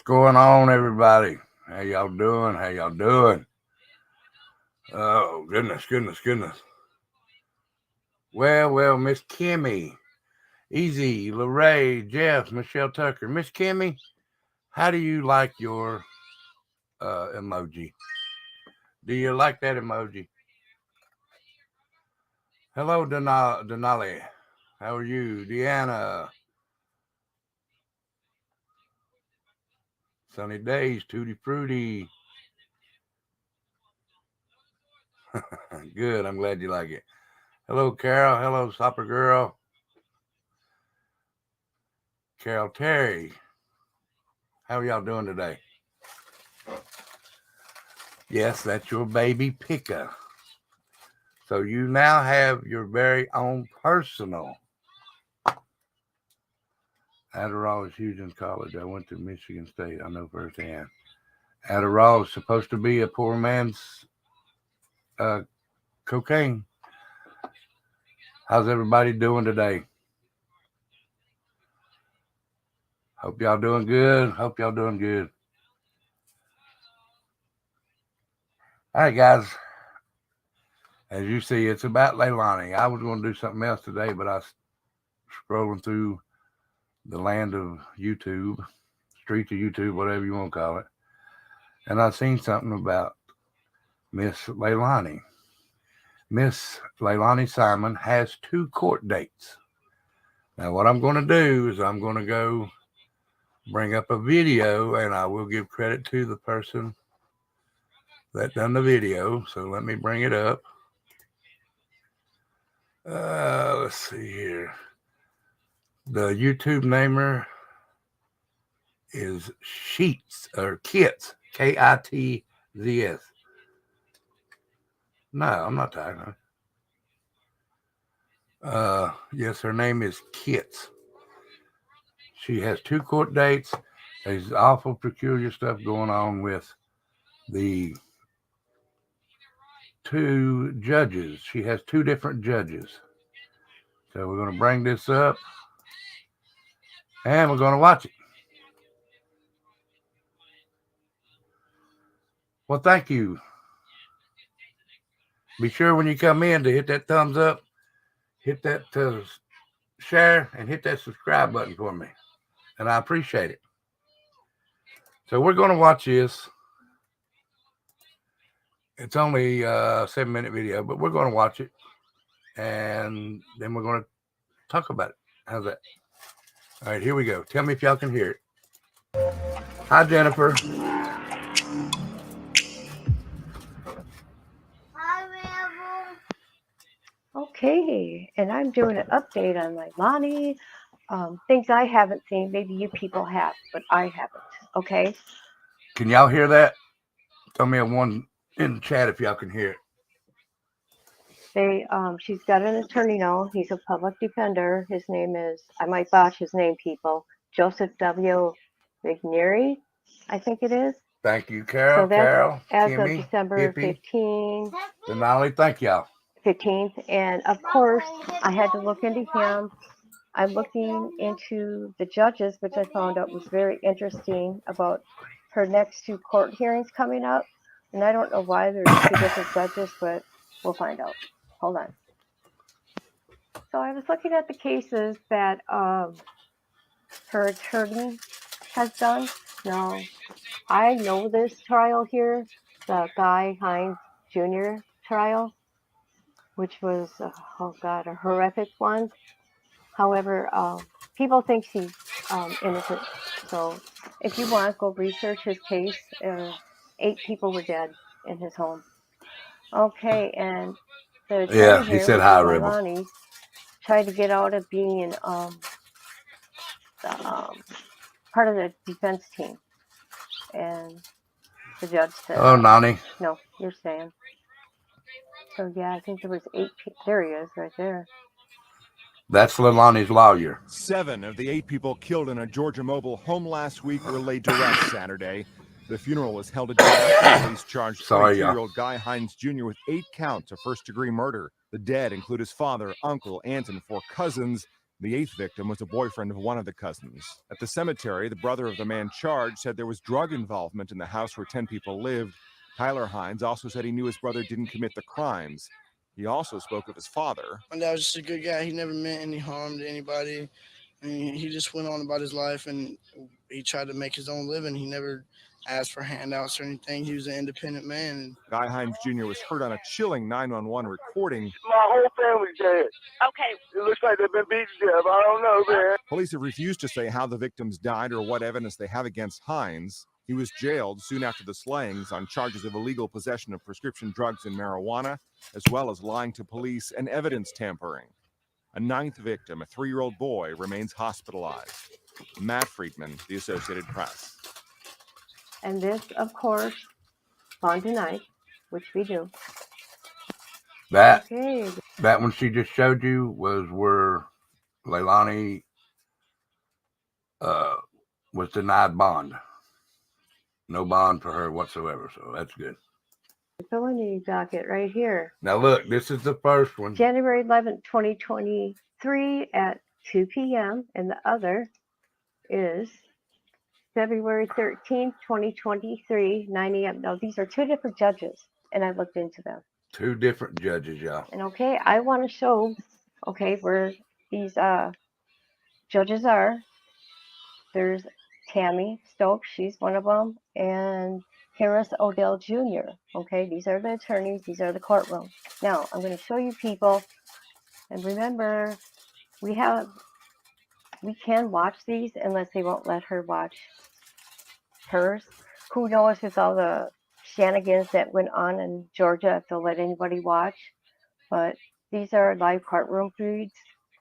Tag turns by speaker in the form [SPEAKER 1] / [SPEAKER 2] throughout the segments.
[SPEAKER 1] What's going on, everybody? How y'all doing? How y'all doing? Oh, goodness. Well, Miss Kimmy, Easy, Lorraine, Jeff, Michelle Tucker. Miss Kimmy, how do you like your emoji? Do you like that emoji? Hello, Denali. How are you? Deanna. Sunny days, Tutti Frutti. Good, I'm glad you like it. Hello, Carol. Hello, Sopper Girl. Carol Terry. How are y'all doing today? Yes, that's your baby Pika. So you now have your very own personal. Adderall is huge in college. I went to Michigan State. I know firsthand. Adderall is supposed to be a poor man's cocaine. How's everybody doing today? Hope y'all doing good. All right, guys. As you see, it's about Leilani. I was going to do something else today, but I was scrolling through the land of YouTube, streets of YouTube, whatever you want to call it. And I seen something about Miss Leilani. Miss Leilani Simon has 2 court dates. Now, what I'm going to do is I'm going to go bring up a video, and I will give credit to the person that done the video. So let me bring it up. Let's see here. The YouTube namer is Sheets or Kits, Kitzs. No, I'm not talking. Yes, her name is Kits. She has 2 court dates. There's awful peculiar stuff going on with the 2 judges. She has 2 different judges. So we're going to bring this up and we're going to watch it. Well, thank you. Be sure when you come in to hit that thumbs up, hit that share, and hit that subscribe button for me. And I appreciate it. So we're going to watch this. It's only a 7-minute video, but we're going to watch it. And then we're going to talk about it. How's that? All right, here we go. Tell me if y'all can hear it. Hi, Jennifer.
[SPEAKER 2] Okay, and I'm doing an update on Leilani. Things I haven't seen, maybe you people have, but I haven't. Okay.
[SPEAKER 1] Can y'all hear that? Tell me a one in the chat if y'all can hear it.
[SPEAKER 2] She's got an attorney now. He's a public defender. His name is, I might botch his name, people. Joseph W. McNeary, I think it is.
[SPEAKER 1] Thank you, Carol.
[SPEAKER 2] So that's
[SPEAKER 1] Carol,
[SPEAKER 2] as
[SPEAKER 1] Kimmy,
[SPEAKER 2] of December
[SPEAKER 1] Hippie,
[SPEAKER 2] 15th.
[SPEAKER 1] Denali, thank y'all.
[SPEAKER 2] 15th, and of course, I had to look into him. I'm looking into the judges, which I found out was very interesting about her next 2 court hearings coming up. And I don't know why there's 2 different judges, but we'll find out. Hold on. So I was looking at the cases that her attorney has done. Now, I know this trial here, the Guy Hines Jr. trial, which was, a horrific one. However, people think he's innocent. So if you want, go research his case. 8 people were dead in his home. Okay, and the attorney
[SPEAKER 1] he
[SPEAKER 2] here,
[SPEAKER 1] said
[SPEAKER 2] which
[SPEAKER 1] hi,
[SPEAKER 2] is
[SPEAKER 1] Rebel.
[SPEAKER 2] Leilani, tried to get out of being part of the defense team. And the judge said,
[SPEAKER 1] "Hello, Nani.
[SPEAKER 2] No, you're staying." So yeah, I think there was 8 people. There he is, right there.
[SPEAKER 1] That's Leilani's lawyer.
[SPEAKER 3] 7 of the 8 people killed in a Georgia mobile home last week were laid to rest Saturday. The funeral was held at Jackson. Police charged 22-year-old Guy Hines Jr. with 8 counts of first-degree murder. The dead include his father, uncle, aunt, and 4 cousins. The 8th victim was a boyfriend of one of the cousins. At the cemetery, the brother of the man charged said there was drug involvement in the house where 10 people lived. Tyler Hines also said he knew his brother didn't commit the crimes. He also spoke of his father.
[SPEAKER 4] My dad was just a good guy. He never meant any harm to anybody. I mean, he just went on about his life, and he tried to make his own living. He never asked for handouts or anything. He was an independent man.
[SPEAKER 3] Guy Hines Jr. was heard on a chilling 911 recording.
[SPEAKER 5] My whole family's dead. Okay. It looks like they've been beaten to death. I don't know, man.
[SPEAKER 3] Police have refused to say how the victims died or what evidence they have against Hines. He was jailed soon after the slayings on charges of illegal possession of prescription drugs and marijuana, as well as lying to police and evidence tampering. A 9th victim, a 3-year-old boy, remains hospitalized. Matt Friedman, The Associated Press.
[SPEAKER 2] And this, of course, Bond Tonight, which we do.
[SPEAKER 1] That
[SPEAKER 2] Okay.
[SPEAKER 1] one she just showed you was where Leilani was denied bond. No bond for her whatsoever, so that's good.
[SPEAKER 2] Felony docket right here.
[SPEAKER 1] Now look, this is the first one.
[SPEAKER 2] January 11th, 2023 at 2 p.m. And the other is February 13th, 2023, 9 a.m. Now, these are two different judges, and I looked into them.
[SPEAKER 1] 2 different judges, y'all.
[SPEAKER 2] And okay, I want to show, okay, where these judges are. There's Tammy Stokes, she's one of them, and Harris Odell Jr. Okay, these are the attorneys, these are the courtroom. Now, I'm going to show you people, and remember, we can watch these unless they won't let her watch hers. Who knows with all the shenanigans that went on in Georgia if they'll let anybody watch. But these are live courtroom feeds.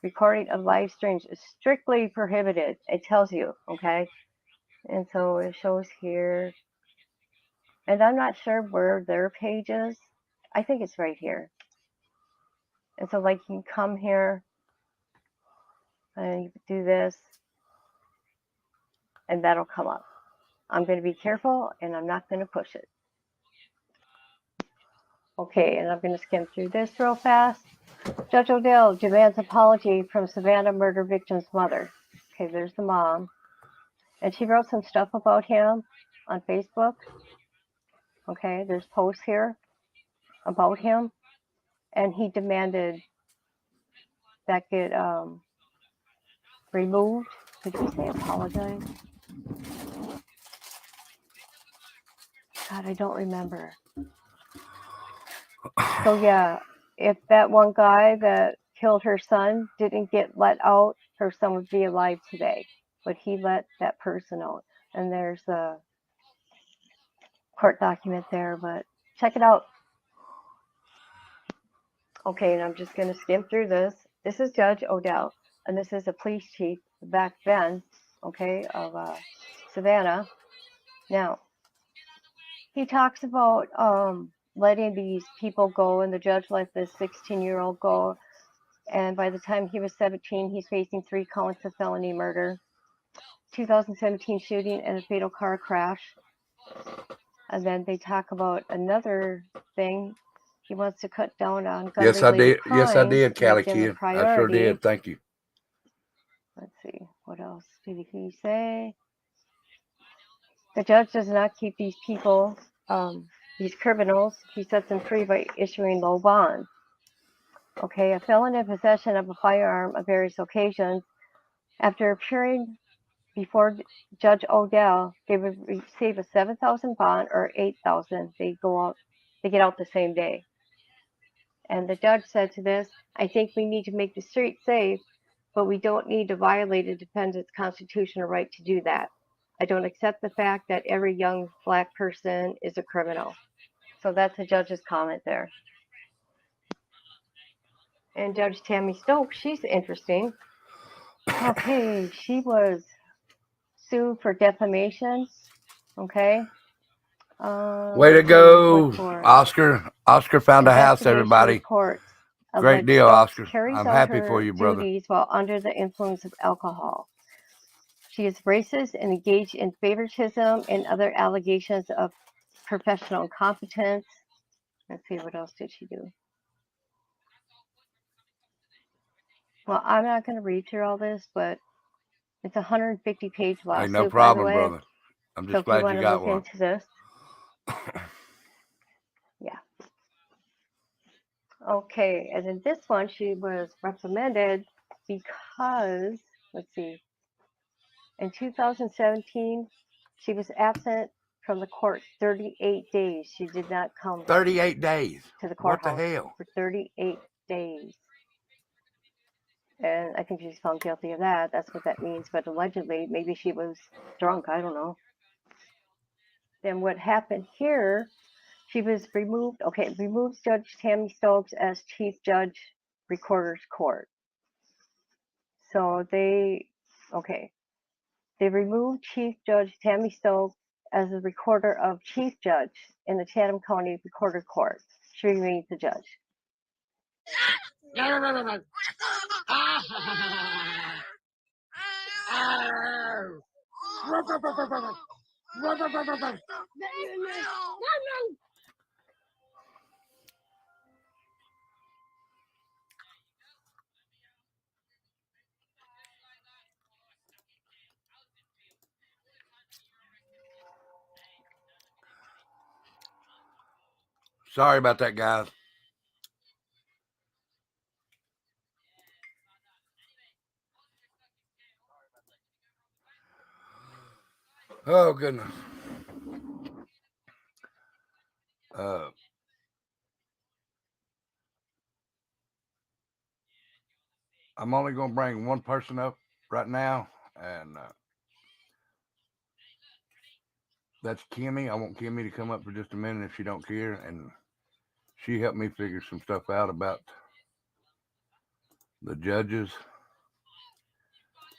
[SPEAKER 2] Recording of live streams is strictly prohibited. It tells you, okay? And so it shows here. And I'm not sure where their page is. I think it's right here. And so like you can come here and you do this and that'll come up. I'm going to be careful and I'm not going to push it. Okay, and I'm going to skim through this real fast. Judge Odell demands apology from Savannah murder victim's mother. Okay, there's the mom. And she wrote some stuff about him on Facebook. Okay, there's posts here about him. And he demanded that get removed. Did he say apologize? God, I don't remember. So yeah, if that one guy that killed her son didn't get let out, her son would be alive today. But he let that person out. And there's a court document there, but check it out. Okay, and I'm just going to skim through this. This is Judge Odell, and this is a police chief back then, okay, of Savannah. Now, he talks about letting these people go, and the judge let this 16-year-old go. And by the time he was 17, he's facing 3 counts of felony murder, 2017 shooting, and a fatal car crash. And then they talk about another thing. He wants to cut down on gun
[SPEAKER 1] Yes, I did.
[SPEAKER 2] crimes,
[SPEAKER 1] Yes, I did, Callie
[SPEAKER 2] make them a
[SPEAKER 1] Kid. I sure
[SPEAKER 2] priority.
[SPEAKER 1] did. Thank you.
[SPEAKER 2] Let's see, what else did he say? The judge does not keep these people, these criminals. He sets them free by issuing low bond. Okay, a felon in possession of a firearm on various occasions, after appearing before Judge Odell, they would receive a $7,000 bond or $8,000. They get out the same day. And the judge said to this, I think we need to make the street safe, but we don't need to violate a defendant's constitutional right to do that. I don't accept the fact that every young black person is a criminal. So that's the judge's comment there. And Judge Tammy Stokes, she's interesting. Okay, she was sued for defamation. Okay.
[SPEAKER 1] Way to go, Oscar. Oscar found a house, everybody. Great deal, Oscar. I'm happy for you, brother.
[SPEAKER 2] While under the influence of alcohol. She is racist and engaged in favoritism and other allegations of professional incompetence. Let's see, what else did she do? Well, I'm not going to read through all this, but it's a 150-page
[SPEAKER 1] Hey,
[SPEAKER 2] lawsuit,
[SPEAKER 1] no
[SPEAKER 2] by the
[SPEAKER 1] problem,
[SPEAKER 2] way.
[SPEAKER 1] brother. I'm
[SPEAKER 2] So
[SPEAKER 1] just
[SPEAKER 2] if you
[SPEAKER 1] glad
[SPEAKER 2] want
[SPEAKER 1] you
[SPEAKER 2] to
[SPEAKER 1] got
[SPEAKER 2] look
[SPEAKER 1] one.
[SPEAKER 2] into this, yeah. Okay, and in this one, she was reprimanded because, let's see, in 2017, she was absent from the court 38 days. She did not come
[SPEAKER 1] 38 days.
[SPEAKER 2] to the
[SPEAKER 1] What the
[SPEAKER 2] courthouse
[SPEAKER 1] hell?
[SPEAKER 2] for 38 days. And I think she's found guilty of that. That's what that means. But allegedly, maybe she was drunk. I don't know. Then what happened here, she was removed. Okay, it removes Judge Tammy Stokes as Chief Judge, Recorder's Court. So they removed Chief Judge Tammy Stokes as the recorder of Chief Judge in the Chatham County Recorder Court. She remains the judge.
[SPEAKER 1] Sorry about that, guys. Oh, goodness. I'm only going to bring one person up right now, and that's Kimmy. I want Kimmy to come up for just a minute if she don't care, and she helped me figure some stuff out about the judges.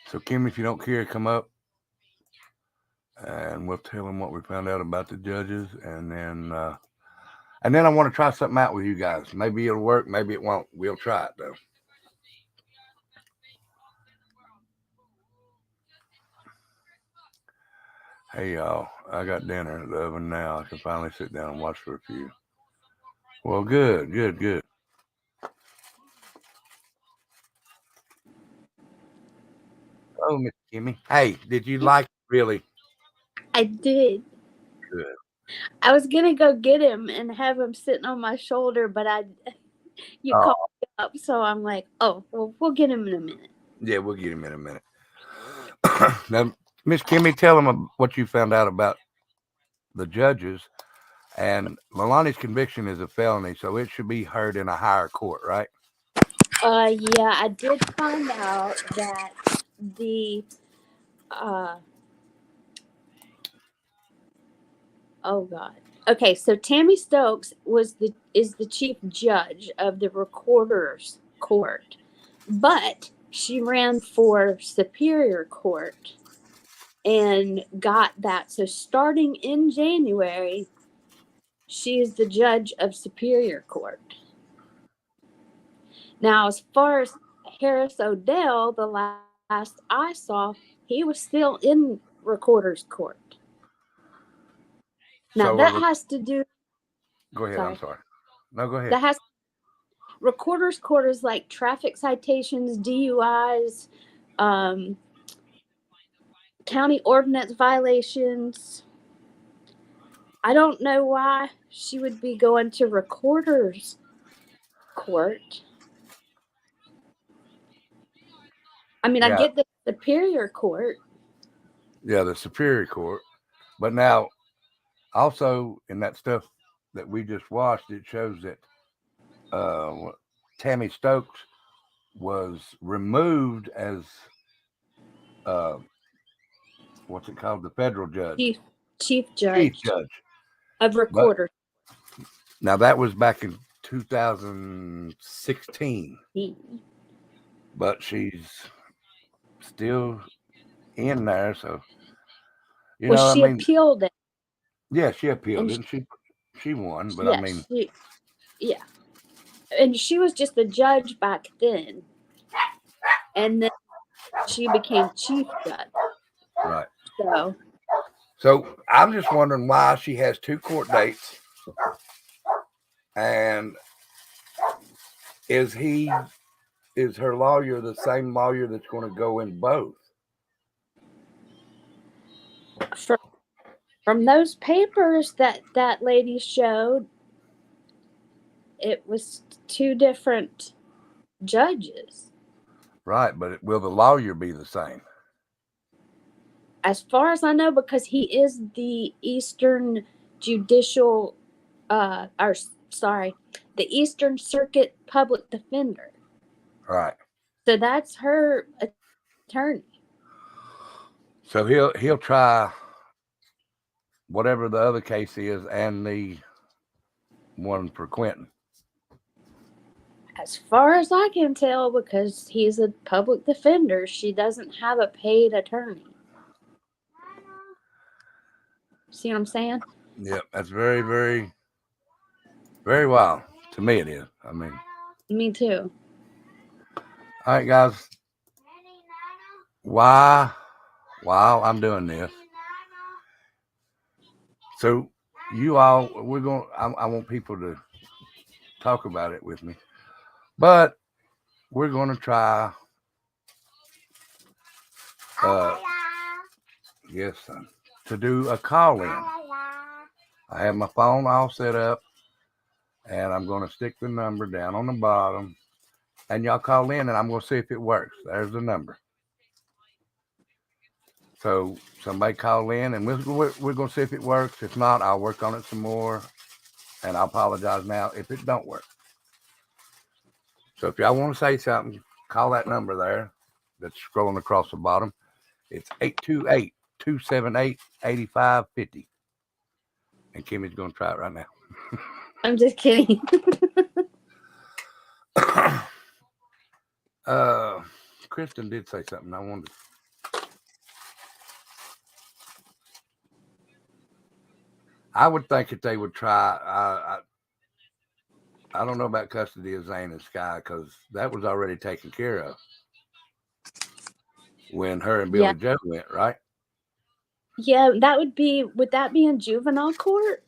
[SPEAKER 1] So, Kimmy, if you don't care, come up, and we'll tell them what we found out about the judges, and then I want to try something out with you guys. Maybe it'll work, maybe it won't. We'll try it though. Hey y'all, I got dinner in the oven now. I can finally sit down and watch for a few. Well, good. Oh, Miss Kimmy. Hey, did you like it really?
[SPEAKER 6] I did.
[SPEAKER 1] Good.
[SPEAKER 6] I was gonna go get him and have him sitting on my shoulder, but you called me up, so I'm like, oh, well, we'll get him in a minute.
[SPEAKER 1] Yeah, we'll get him in a minute. Now, Miss Kimmy, tell them what you found out about the judges. And Leilani's conviction is a felony, so it should be heard in a higher court, right?
[SPEAKER 6] Yeah, I did find out that the oh God. Okay, so Tammy Stokes is the chief judge of the Recorder's Court, but she ran for Superior Court and got that. So starting in January, she is the judge of Superior Court. Now, as far as Harris Odell, the last I saw, he was still in Recorder's Court. Now,
[SPEAKER 1] So
[SPEAKER 6] that has to do...
[SPEAKER 1] Go ahead,
[SPEAKER 6] Sorry.
[SPEAKER 1] I'm sorry. No, go ahead.
[SPEAKER 6] That has... Recorder's Court is like traffic citations, DUIs, county ordinance violations. I don't know why she would be going to Recorder's Court. I mean,
[SPEAKER 1] Yeah.
[SPEAKER 6] I get the Superior Court.
[SPEAKER 1] Yeah, the Superior Court. But now, also in that stuff that we just watched, it shows that Tammy Stokes was removed as what's it called? The federal judge.
[SPEAKER 6] Chief Judge of Recorder.
[SPEAKER 1] Now that was back in 2016. But she's still in there, so
[SPEAKER 6] She appealed it.
[SPEAKER 1] Yeah, she appealed it, and she won, but
[SPEAKER 6] yeah. And she was just a judge back then. And then she became chief judge.
[SPEAKER 1] Right.
[SPEAKER 6] So
[SPEAKER 1] I'm just wondering why she has 2 court dates. And is he is her lawyer the same lawyer that's going to go in both?
[SPEAKER 6] From those papers that lady showed, it was two different judges.
[SPEAKER 1] Right, but will the lawyer be the same?
[SPEAKER 6] As far as I know, because he is the Eastern Judicial, the Eastern Circuit Public Defender.
[SPEAKER 1] Right.
[SPEAKER 6] So that's her attorney.
[SPEAKER 1] So he'll try whatever the other case is and the one for Quentin.
[SPEAKER 6] As far as I can tell, because he's a public defender, she doesn't have a paid attorney. See what I'm saying?
[SPEAKER 1] Yep, that's very, very, very wild. To me, it is. I mean,
[SPEAKER 6] Me too.
[SPEAKER 1] all right, guys. While I'm doing this, so you all, I want people to talk about it with me, but we're going to try. Yes, son, to do a call in. I have my phone all set up, and I'm going to stick the number down on the bottom, and y'all call in, and I'm going to see if it works. There's the number. So somebody call in, and we're going to see if it works. If not, I'll work on it some more, and I apologize now if it don't work. So if y'all want to say something, call that number there that's scrolling across the bottom. It's 828-278-8550. And Kimmy's going to try it right now.
[SPEAKER 6] I'm just kidding.
[SPEAKER 1] Kristen did say something. I wanted to. I would think that they would try. I don't know about custody of Zane and Sky because that was already taken care of when her and Billy Joe went, right?
[SPEAKER 6] Yeah, would that be in juvenile court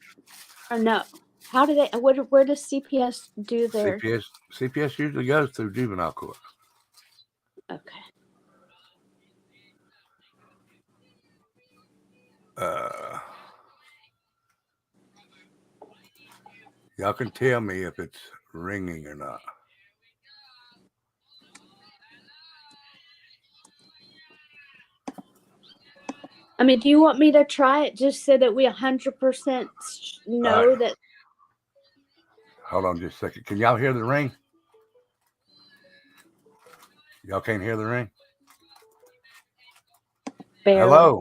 [SPEAKER 6] or no? How do they? Where does CPS do their?
[SPEAKER 1] CPS usually goes through juvenile court.
[SPEAKER 6] Okay.
[SPEAKER 1] Y'all can tell me if it's ringing or not.
[SPEAKER 6] I mean, do you want me to try it just so that we 100% know
[SPEAKER 1] right.
[SPEAKER 6] that?
[SPEAKER 1] Hold on just a second. Can y'all hear the ring? Y'all can't hear the ring?
[SPEAKER 6] Barely.
[SPEAKER 1] Hello?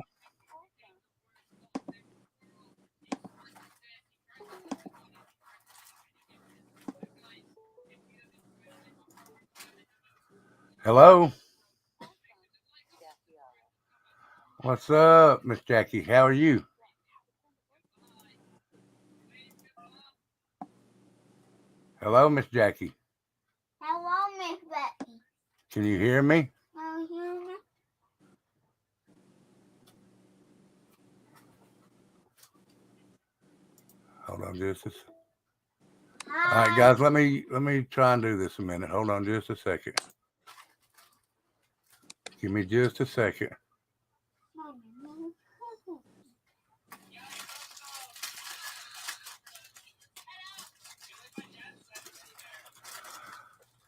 [SPEAKER 1] Hello? What's up, Miss Jackie? How are you? Hello, Miss Jackie.
[SPEAKER 7] Hello, Miss Becky.
[SPEAKER 1] Can you hear me? Hold on just a second. All right, guys, let me try and do this a minute. Hold on just a second. Give me just a second.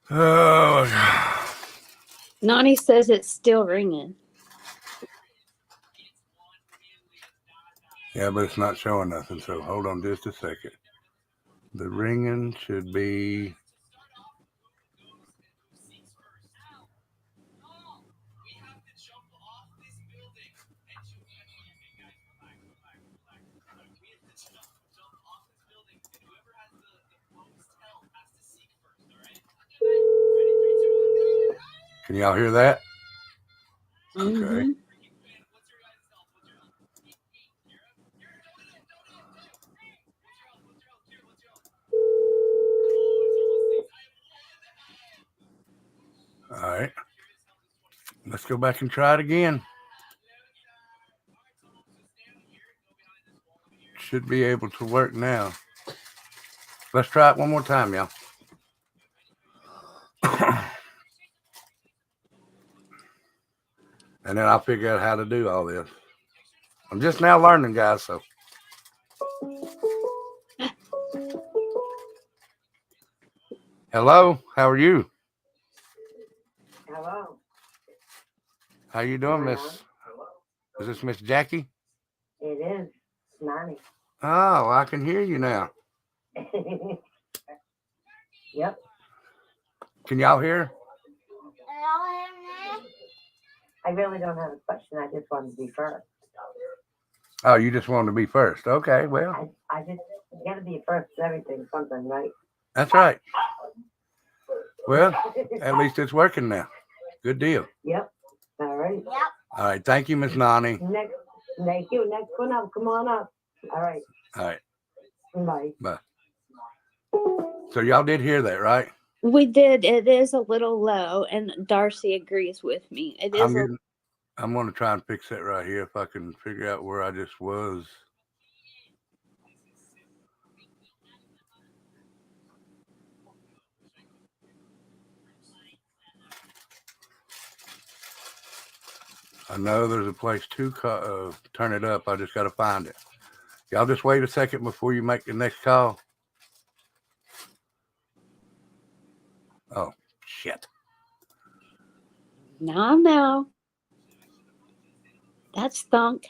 [SPEAKER 1] Oh,
[SPEAKER 6] Nani says it's still ringing.
[SPEAKER 1] yeah, but it's not showing nothing. So hold on just a second. The ringing should be. Can y'all hear that?
[SPEAKER 6] Mm-hmm.
[SPEAKER 1] Okay. All right. Let's go back and try it again. Should be able to work now. Let's try it one more time, y'all. and then I'll figure out how to do all this. I'm just now learning, guys. So, hello, how are you?
[SPEAKER 8] Hello.
[SPEAKER 1] How you doing, Miss? Is this Miss Jackie?
[SPEAKER 8] It is. It's Nani.
[SPEAKER 1] Oh, I can hear you now.
[SPEAKER 8] Yep.
[SPEAKER 1] Can y'all hear?
[SPEAKER 8] I really don't have a question. I just wanted to be first.
[SPEAKER 1] Oh, you just wanted to be first. Okay, well,
[SPEAKER 8] I just got to be first with everything, something, right?
[SPEAKER 1] that's right. Well, at least it's working now. Good deal.
[SPEAKER 8] Yep. All right.
[SPEAKER 7] Yep.
[SPEAKER 1] All right. Thank you, Miss Nani.
[SPEAKER 8] Next, thank you. Next one up. Come on up. All right.
[SPEAKER 1] All right.
[SPEAKER 8] Bye.
[SPEAKER 1] So y'all did hear that, right?
[SPEAKER 6] We did. It is a little low, and Darcy agrees with me. It is.
[SPEAKER 1] I'm going to try and fix that right here if I can figure out where I just was. I know there's a place to turn it up. I just got to find it. Y'all just wait a second before you make the next call. Oh, shit.
[SPEAKER 6] No. That's thunk.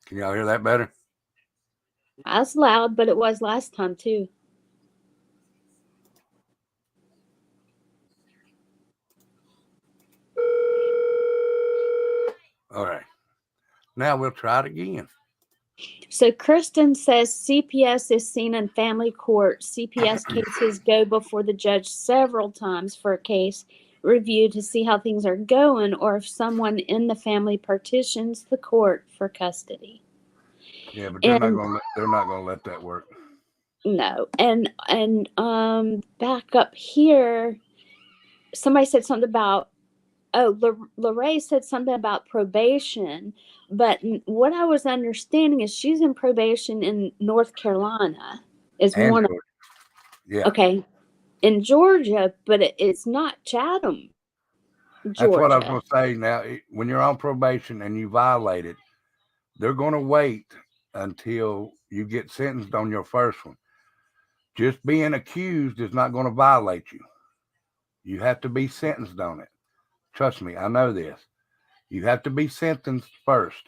[SPEAKER 1] Can y'all hear that better?
[SPEAKER 6] That's loud, but it was last time too.
[SPEAKER 1] All right. Now we'll try it again.
[SPEAKER 6] So Kristen says CPS is seen in family court. CPS cases go before the judge several times for a case review to see how things are going, or if someone in the family petitions the court for custody.
[SPEAKER 1] Yeah, but they're not gonna let that work.
[SPEAKER 6] No, and back up here, somebody said something about Lorraine said something about probation, but what I was understanding is she's in probation in North Carolina. Is
[SPEAKER 1] And
[SPEAKER 6] one of
[SPEAKER 1] Georgia. Yeah.
[SPEAKER 6] okay in Georgia, but it's not Chatham, Georgia.
[SPEAKER 1] That's what I was going to say. Now, when you're on probation and you violate it, they're going to wait until you get sentenced on your first one. Just being accused is not going to violate you. You have to be sentenced on it. Trust me, I know this. You have to be sentenced first,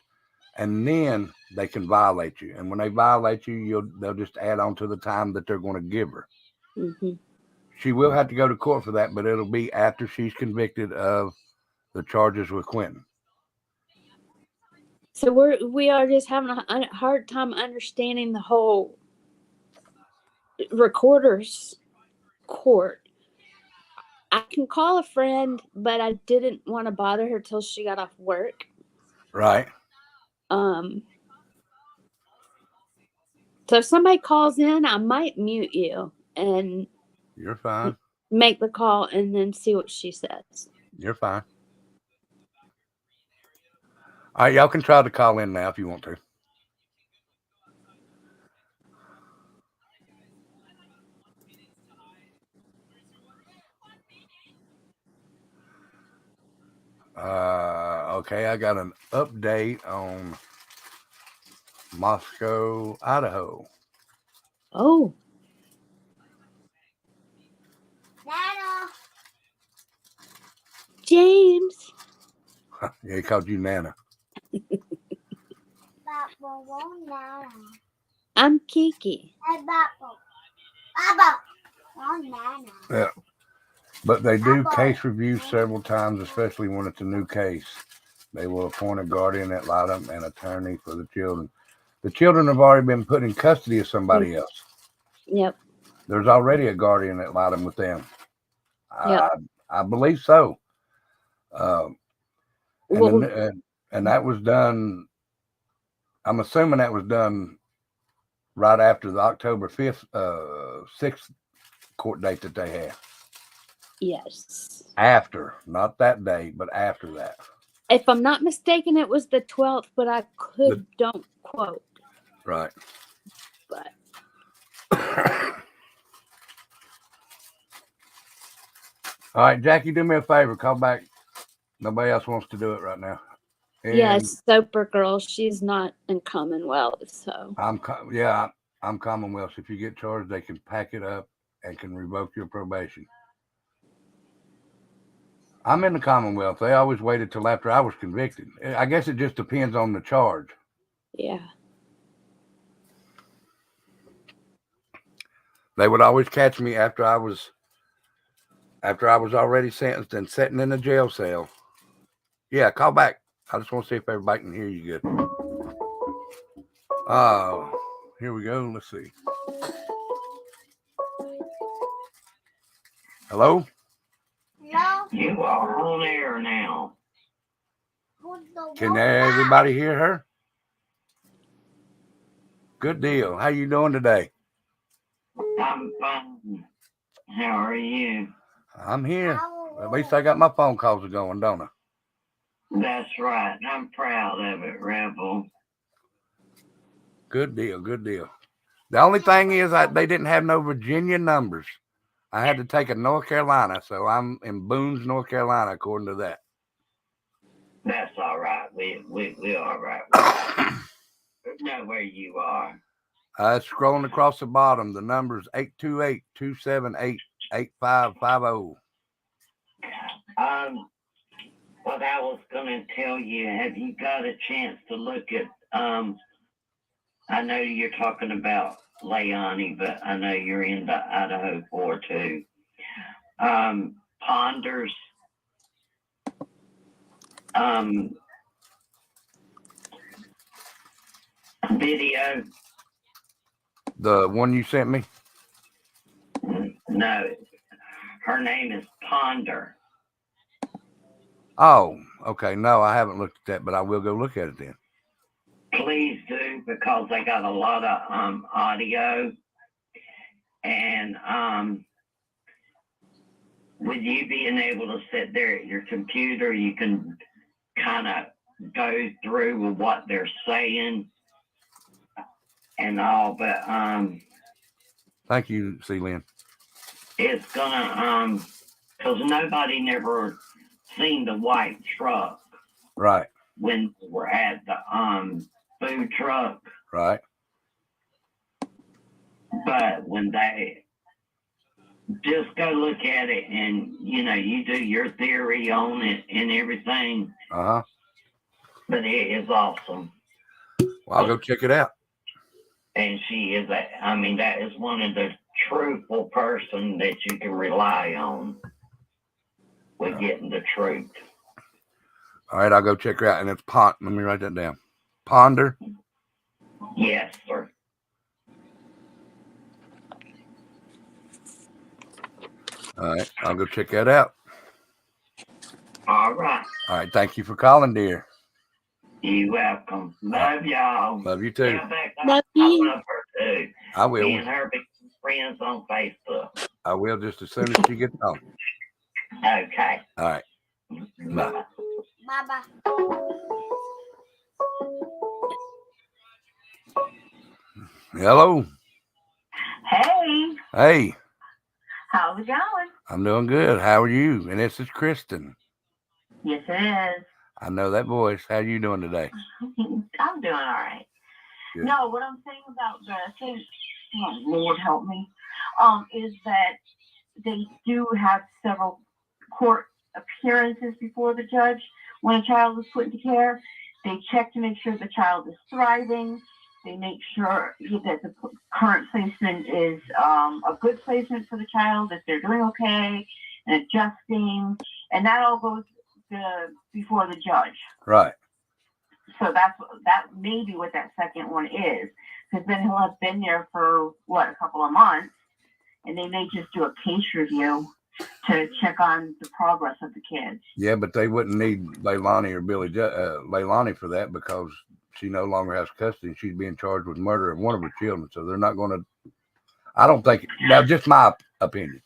[SPEAKER 1] and then they can violate you. And when they violate you, they'll just add on to the time that they're going to give her.
[SPEAKER 6] Mm-hmm.
[SPEAKER 1] She will have to go to court for that, but it'll be after she's convicted of the charges with Quentin.
[SPEAKER 6] So we are just having a hard time understanding the whole recorder's court. I can call a friend, but I didn't want to bother her till she got off work.
[SPEAKER 1] Right.
[SPEAKER 6] So if somebody calls in, I might mute you and
[SPEAKER 1] You're fine.
[SPEAKER 6] make the call and then see what she says.
[SPEAKER 1] You're fine. All right, y'all can try to call in now if you want to. Okay, I got an update on Moscow, Idaho.
[SPEAKER 6] Oh.
[SPEAKER 7] Nana.
[SPEAKER 6] James.
[SPEAKER 1] Yeah, he called you Nana.
[SPEAKER 7] Nana.
[SPEAKER 6] I'm Kiki.
[SPEAKER 7] Baba. Nana.
[SPEAKER 1] Yeah. But they do case reviews several times, especially when it's a new case. They will appoint a guardian ad litem and attorney for the children. The children have already been put in custody of somebody else.
[SPEAKER 6] Yep.
[SPEAKER 1] There's already a guardian ad litem with them.
[SPEAKER 6] Yep.
[SPEAKER 1] I believe so.
[SPEAKER 6] Well,
[SPEAKER 1] And that was done. I'm assuming that was done right after the October 5th, 6th court date that they had.
[SPEAKER 6] yes.
[SPEAKER 1] After, not that day, but after that.
[SPEAKER 6] If I'm not mistaken, it was the 12th, but I don't quote.
[SPEAKER 1] Right.
[SPEAKER 6] But
[SPEAKER 1] all right, Jackie, do me a favor. Call back Nobody else wants to do it right now. And
[SPEAKER 6] Yes, Soper Girl. She's not in Commonwealth, so
[SPEAKER 1] I'm Commonwealth. If you get charged, they can pack it up and can revoke your probation. I'm in the Commonwealth. They always waited till after I was convicted. I guess it just depends on the charge.
[SPEAKER 6] yeah.
[SPEAKER 1] They would always catch me after I was already sentenced and sitting in a jail cell. Yeah, call back. I just want to see if everybody can hear you good. Here we go. Let's see. Hello?
[SPEAKER 7] No.
[SPEAKER 9] You are on air now.
[SPEAKER 1] Can everybody hear her? Good deal. How you doing today?
[SPEAKER 9] I'm fine. How are you?
[SPEAKER 1] I'm here. At least I got my phone calls going, don't I?
[SPEAKER 9] That's right. I'm proud of it, Rebel.
[SPEAKER 1] Good deal. Good deal. The only thing is they didn't have no Virginia numbers. I had to take a North Carolina, so I'm in Boones, North Carolina, according to that.
[SPEAKER 9] That's all right. We all right. We know where you are.
[SPEAKER 1] Scrolling across the bottom, the number's 828-278-8550.
[SPEAKER 9] What I was going to tell you, have you got a chance to look at, I know you're talking about Leone, but I know you're into Idaho 4 too. Ponder's video.
[SPEAKER 1] The one you sent me?
[SPEAKER 9] No, her name is Ponder.
[SPEAKER 1] Oh, okay. No, I haven't looked at that, but I will go look at it then.
[SPEAKER 9] Please do, because they got a lot of audio, and with you being able to sit there at your computer, you can kind of go through with what they're saying and all. But
[SPEAKER 1] Thank you, C. Lynn.
[SPEAKER 9] it's gonna because nobody never seen the white truck
[SPEAKER 1] Right,
[SPEAKER 9] when we're at the food truck.
[SPEAKER 1] right.
[SPEAKER 9] But when they just go look at it, and you do your theory on it and everything,
[SPEAKER 1] Uh-huh.
[SPEAKER 9] but it is awesome.
[SPEAKER 1] Well, I'll go check it out.
[SPEAKER 9] And she is that is one of the truthful person that you can rely on with getting the truth.
[SPEAKER 1] All right, I'll go check her out. And it's Let me write that down. Ponder.
[SPEAKER 9] Yes, sir.
[SPEAKER 1] All right, I'll go check that out.
[SPEAKER 9] All right.
[SPEAKER 1] All right, thank you for calling, dear.
[SPEAKER 9] You're welcome. Love y'all.
[SPEAKER 1] Love you too.
[SPEAKER 9] Tell Becca
[SPEAKER 6] Love
[SPEAKER 9] I
[SPEAKER 6] you.
[SPEAKER 9] love her too.
[SPEAKER 1] I will.
[SPEAKER 9] Me and her become friends on Facebook.
[SPEAKER 1] I will just as soon as she gets home.
[SPEAKER 9] Okay.
[SPEAKER 1] All right. Bye.
[SPEAKER 7] Bye-bye.
[SPEAKER 1] Hello.
[SPEAKER 10] Hey,
[SPEAKER 1] Hey,
[SPEAKER 10] how's it going?
[SPEAKER 1] I'm doing good. How are you? And this is Kristen.
[SPEAKER 10] Yes, it is.
[SPEAKER 1] I know that voice. How you doing today?
[SPEAKER 10] I'm doing all right.
[SPEAKER 1] Good.
[SPEAKER 10] No, what I'm saying about the thing, oh, Lord help me, is that they do have several court appearances before the judge when a child is put into care. They check to make sure the child is thriving. They make sure that the current placement is a good placement for the child, that they're doing okay and adjusting, and that all goes before the judge.
[SPEAKER 1] Right.
[SPEAKER 10] So that may be what that second one is, because then he'll have been there for a couple of months, and they may just do a case review to check on the progress of the kids.
[SPEAKER 1] Yeah, but they wouldn't need Leilani or Leilani for that because she no longer has custody and she's being charged with murder of one of her children. So they're not going to. I don't think. Now, just my opinion.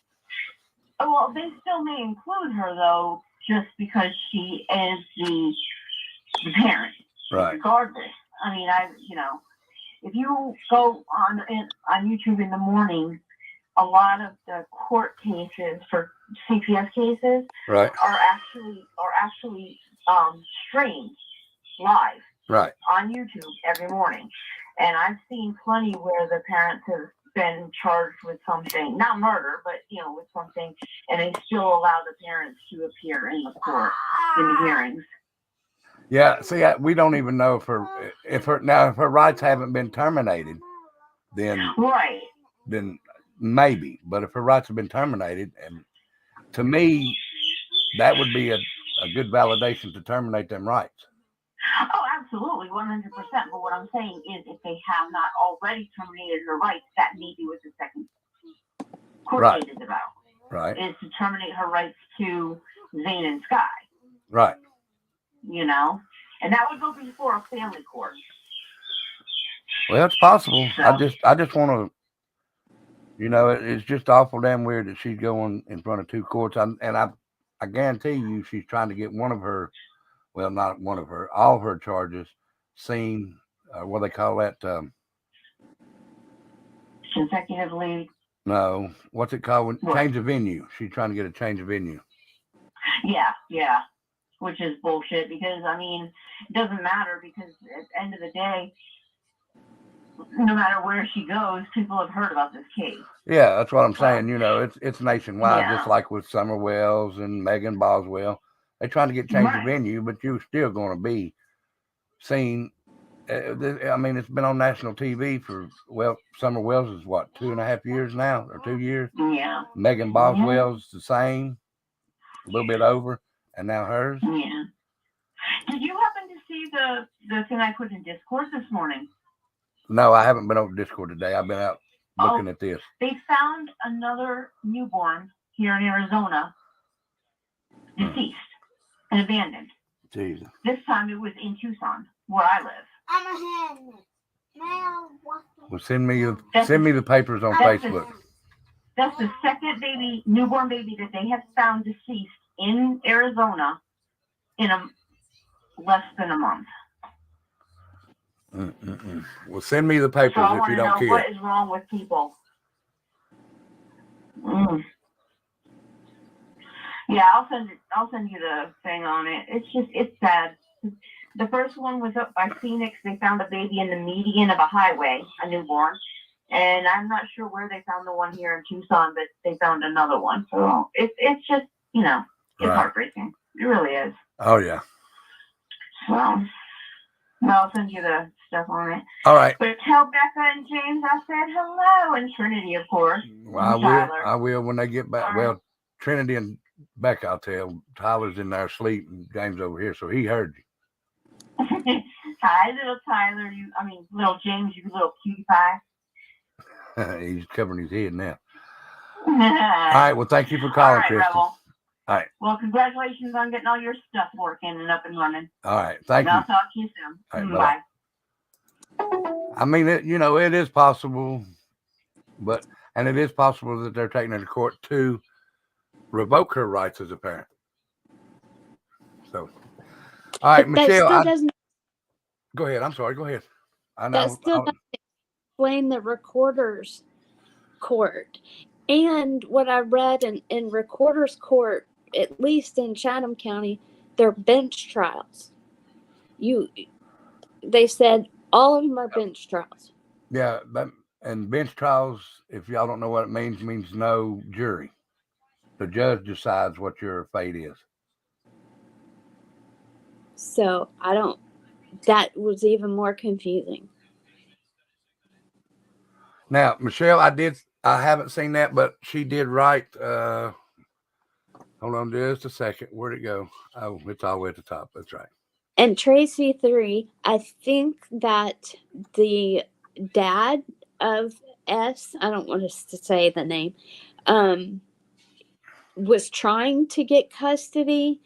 [SPEAKER 10] Well, they still may include her though, just because she is the parent.
[SPEAKER 1] Right.
[SPEAKER 10] Regardless, I mean, if you go on YouTube in the morning, a lot of the court cases for CPS cases
[SPEAKER 1] Right.
[SPEAKER 10] are actually streamed live
[SPEAKER 1] Right.
[SPEAKER 10] on YouTube every morning. And I've seen plenty where the parents have been charged with something, not murder, but with something, and they still allow the parents to appear in the court in the hearings.
[SPEAKER 1] Yeah. See, we don't even know if her rights haven't been terminated, then
[SPEAKER 10] Right.
[SPEAKER 1] Maybe. But if her rights have been terminated, and to me, that would be a good validation to terminate them rights.
[SPEAKER 10] Oh, absolutely, 100%. But what I'm saying is, if they have not already terminated her rights, that may be what the second court
[SPEAKER 1] Right.
[SPEAKER 10] case is about.
[SPEAKER 1] Right.
[SPEAKER 10] Is to terminate her rights to Zane and Sky.
[SPEAKER 1] Right.
[SPEAKER 10] And that would go before a family court.
[SPEAKER 1] Well, it's possible.
[SPEAKER 10] So.
[SPEAKER 1] I just want to, it's just awful damn weird that she's going in front of two courts. I guarantee you she's trying to get one of her, well, not one of her, all of her charges seen, what they call that?
[SPEAKER 10] Consecutively.
[SPEAKER 1] No, what's it called?
[SPEAKER 10] What?
[SPEAKER 1] Change of venue. She's trying to get a change of venue.
[SPEAKER 10] Yeah. Which is bullshit because, it doesn't matter because at the end of the day, no matter where she goes, people have heard about this case.
[SPEAKER 1] Yeah, that's what I'm saying. It's nationwide,
[SPEAKER 10] Yeah.
[SPEAKER 1] just like with Summer Wells and Megan Boswell. They're trying to get change of venue, but you're still going to be seen. It's been on national TV for, Summer Wells is what, 2.5 years now, or 2 years?
[SPEAKER 10] Yeah.
[SPEAKER 1] Megan Boswell's the same, a little bit over, and now hers.
[SPEAKER 10] Yeah. Did you happen to see the thing I put in Discord this morning?
[SPEAKER 1] No, I haven't been over Discord today. I've been out looking at this.
[SPEAKER 10] They found another newborn here in Arizona, deceased and abandoned.
[SPEAKER 1] Jesus.
[SPEAKER 10] This time it was in Tucson, where I live.
[SPEAKER 7] I'm a hen.
[SPEAKER 1] Well, send me the papers on Facebook.
[SPEAKER 10] That's the second newborn baby that they have found deceased in Arizona in less than a month.
[SPEAKER 1] Well, send me the papers
[SPEAKER 10] So
[SPEAKER 1] if you don't
[SPEAKER 10] I want to know
[SPEAKER 1] care.
[SPEAKER 10] what is wrong with people. Yeah, I'll send you the thing on it. It's sad. The first one was up by Phoenix. They found a baby in the median of a highway, a newborn. And I'm not sure where they found the one here in Tucson, but they found another one. So it's just, it's heartbreaking. It really is.
[SPEAKER 1] Oh, yeah.
[SPEAKER 10] So, I'll send you the stuff on it.
[SPEAKER 1] All right.
[SPEAKER 10] But tell Becca and James I said hello, and Trinity, of course.
[SPEAKER 1] Well, I will when they get back.
[SPEAKER 10] All
[SPEAKER 1] Well,
[SPEAKER 10] right.
[SPEAKER 1] Trinity and Becca, I'll tell. Tyler's in there asleep, and James over here, so he heard you.
[SPEAKER 10] Hi, little Tyler. Little James, you little cutie pie.
[SPEAKER 1] He's covering his head now. All right. Well, thank you for calling,
[SPEAKER 10] All right,
[SPEAKER 1] Kristen.
[SPEAKER 10] Rebel.
[SPEAKER 1] All right.
[SPEAKER 10] Well, congratulations on getting all your stuff working and up and running.
[SPEAKER 1] All right. Thank you.
[SPEAKER 10] I'll talk to you soon.
[SPEAKER 1] All right,
[SPEAKER 10] Bye.
[SPEAKER 1] It is possible, and it is possible that they're taking her to court to revoke her rights as a parent. So, all right,
[SPEAKER 6] But that
[SPEAKER 1] Michelle,
[SPEAKER 6] still doesn't
[SPEAKER 1] go ahead. I'm sorry. Go ahead. I
[SPEAKER 6] that
[SPEAKER 1] know.
[SPEAKER 6] still doesn't explain the recorder's court. And what I read in recorder's court, at least in Chatham County, they're bench trials. They said all of them are bench trials.
[SPEAKER 1] Yeah, and bench trials, if y'all don't know what it means no jury. The judge decides what your fate is.
[SPEAKER 6] So that was even more confusing.
[SPEAKER 1] Now, Michelle, I haven't seen that, but she did write, hold on just a second. Where'd it go? Oh, it's all the way at the top. That's right.
[SPEAKER 6] And Tracy 3, I think that the dad of S, I don't want us to say the name, was trying to get custody,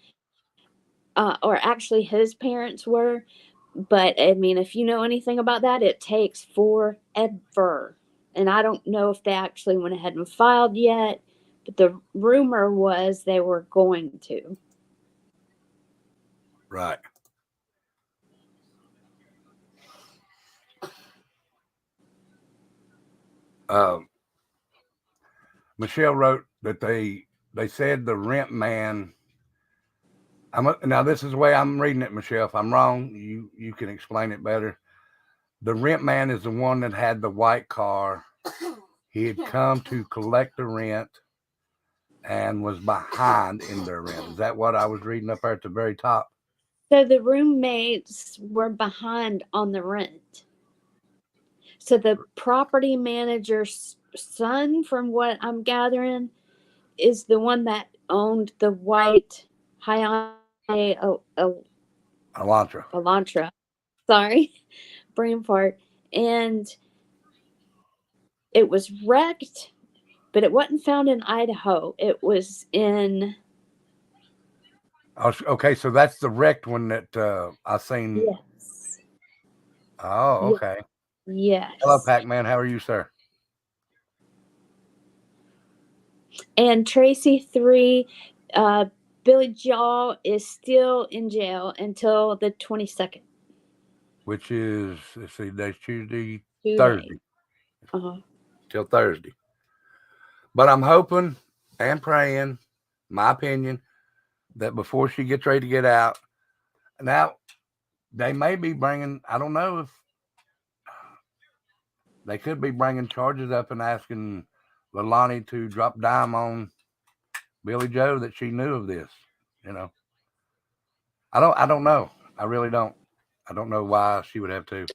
[SPEAKER 6] or actually his parents were. But if you know anything about that, it takes forever. And I don't know if they actually went ahead and filed yet, but the rumor was they were going to.
[SPEAKER 1] Right. Michelle wrote that they said the rent man. Now this is the way I'm reading it, Michelle. If I'm wrong, you can explain it better. The rent man is the one that had the white car. He had come to collect the rent and was behind in their rent. Is that what I was reading up there at the very top?
[SPEAKER 6] So the roommates were behind on the rent. So the property manager's son, from what I'm gathering, is the one that owned the white Hyundai
[SPEAKER 1] Elantra.
[SPEAKER 6] Elantra. Sorry, brain fart. And it was wrecked, but it wasn't found in Idaho. It was in.
[SPEAKER 1] Oh, okay, so that's the wrecked one that I seen.
[SPEAKER 6] Yes.
[SPEAKER 1] Oh, okay.
[SPEAKER 6] Yes.
[SPEAKER 1] Hello, Pac-Man. How are you, sir?
[SPEAKER 6] And Tracy 3, Billy Joel is still in jail until the 22nd.
[SPEAKER 1] Which is, let's see, that's Tuesday,
[SPEAKER 6] Tuesday.
[SPEAKER 1] Thursday.
[SPEAKER 6] Uh-huh.
[SPEAKER 1] Till Thursday. But I'm hoping and praying, my opinion, that before she gets ready to get out, now they may be bringing, I don't know if they could be bringing charges up and asking Leilani to drop dime on Billy Joe that she knew of this. You know, I don't know. I really don't. I don't know why she would have to.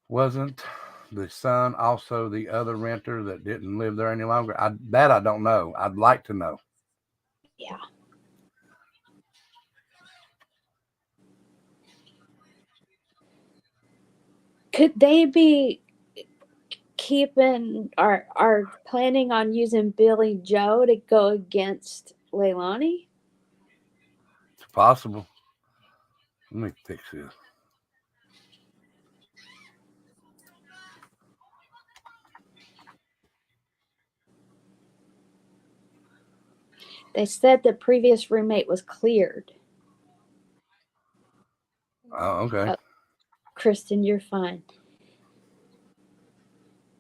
[SPEAKER 1] Wasn't the son also the other renter that didn't live there any longer? I don't know. I'd like to know.
[SPEAKER 6] Yeah. Could they be keeping are planning on using Billy Joe to go against Leilani?
[SPEAKER 1] It's possible. Let me fix this.
[SPEAKER 6] They said the previous roommate was cleared.
[SPEAKER 1] Oh, okay.
[SPEAKER 6] Kristen, you're fine.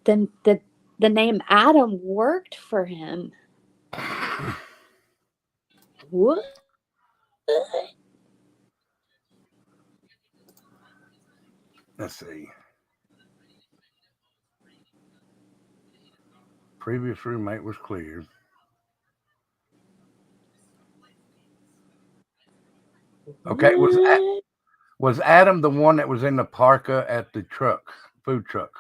[SPEAKER 6] Then the name Adam worked for him. What?
[SPEAKER 1] Let's see. Previous roommate was cleared. Okay, was Adam the one that was in the parka at the food truck?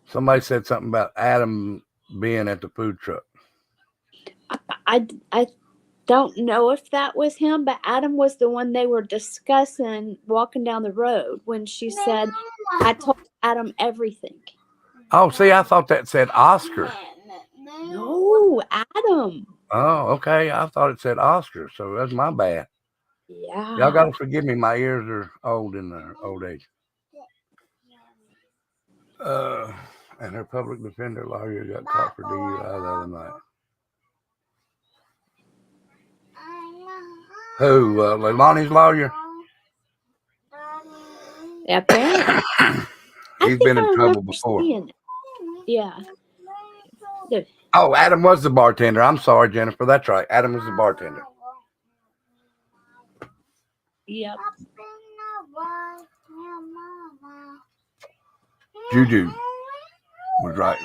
[SPEAKER 1] Somebody said something about Adam being at the food truck.
[SPEAKER 6] I don't know if that was him, but Adam was the one they were discussing walking down the road when she said, I told Adam everything.
[SPEAKER 1] Oh, see, I thought that said Oscar.
[SPEAKER 6] No, Adam.
[SPEAKER 1] Oh, okay. I thought it said Oscar, so that's my bad.
[SPEAKER 6] Yeah.
[SPEAKER 1] Y'all got to forgive me. My ears are old in their old age. And her public defender lawyer got caught for DUI the other night. Who? Leilani's lawyer?
[SPEAKER 6] Yeah, apparently.
[SPEAKER 1] He's been in trouble before.
[SPEAKER 6] Yeah.
[SPEAKER 1] Oh, Adam was the bartender. I'm sorry, Jennifer. That's right. Adam was the bartender.
[SPEAKER 6] Yep.
[SPEAKER 1] Juju was right.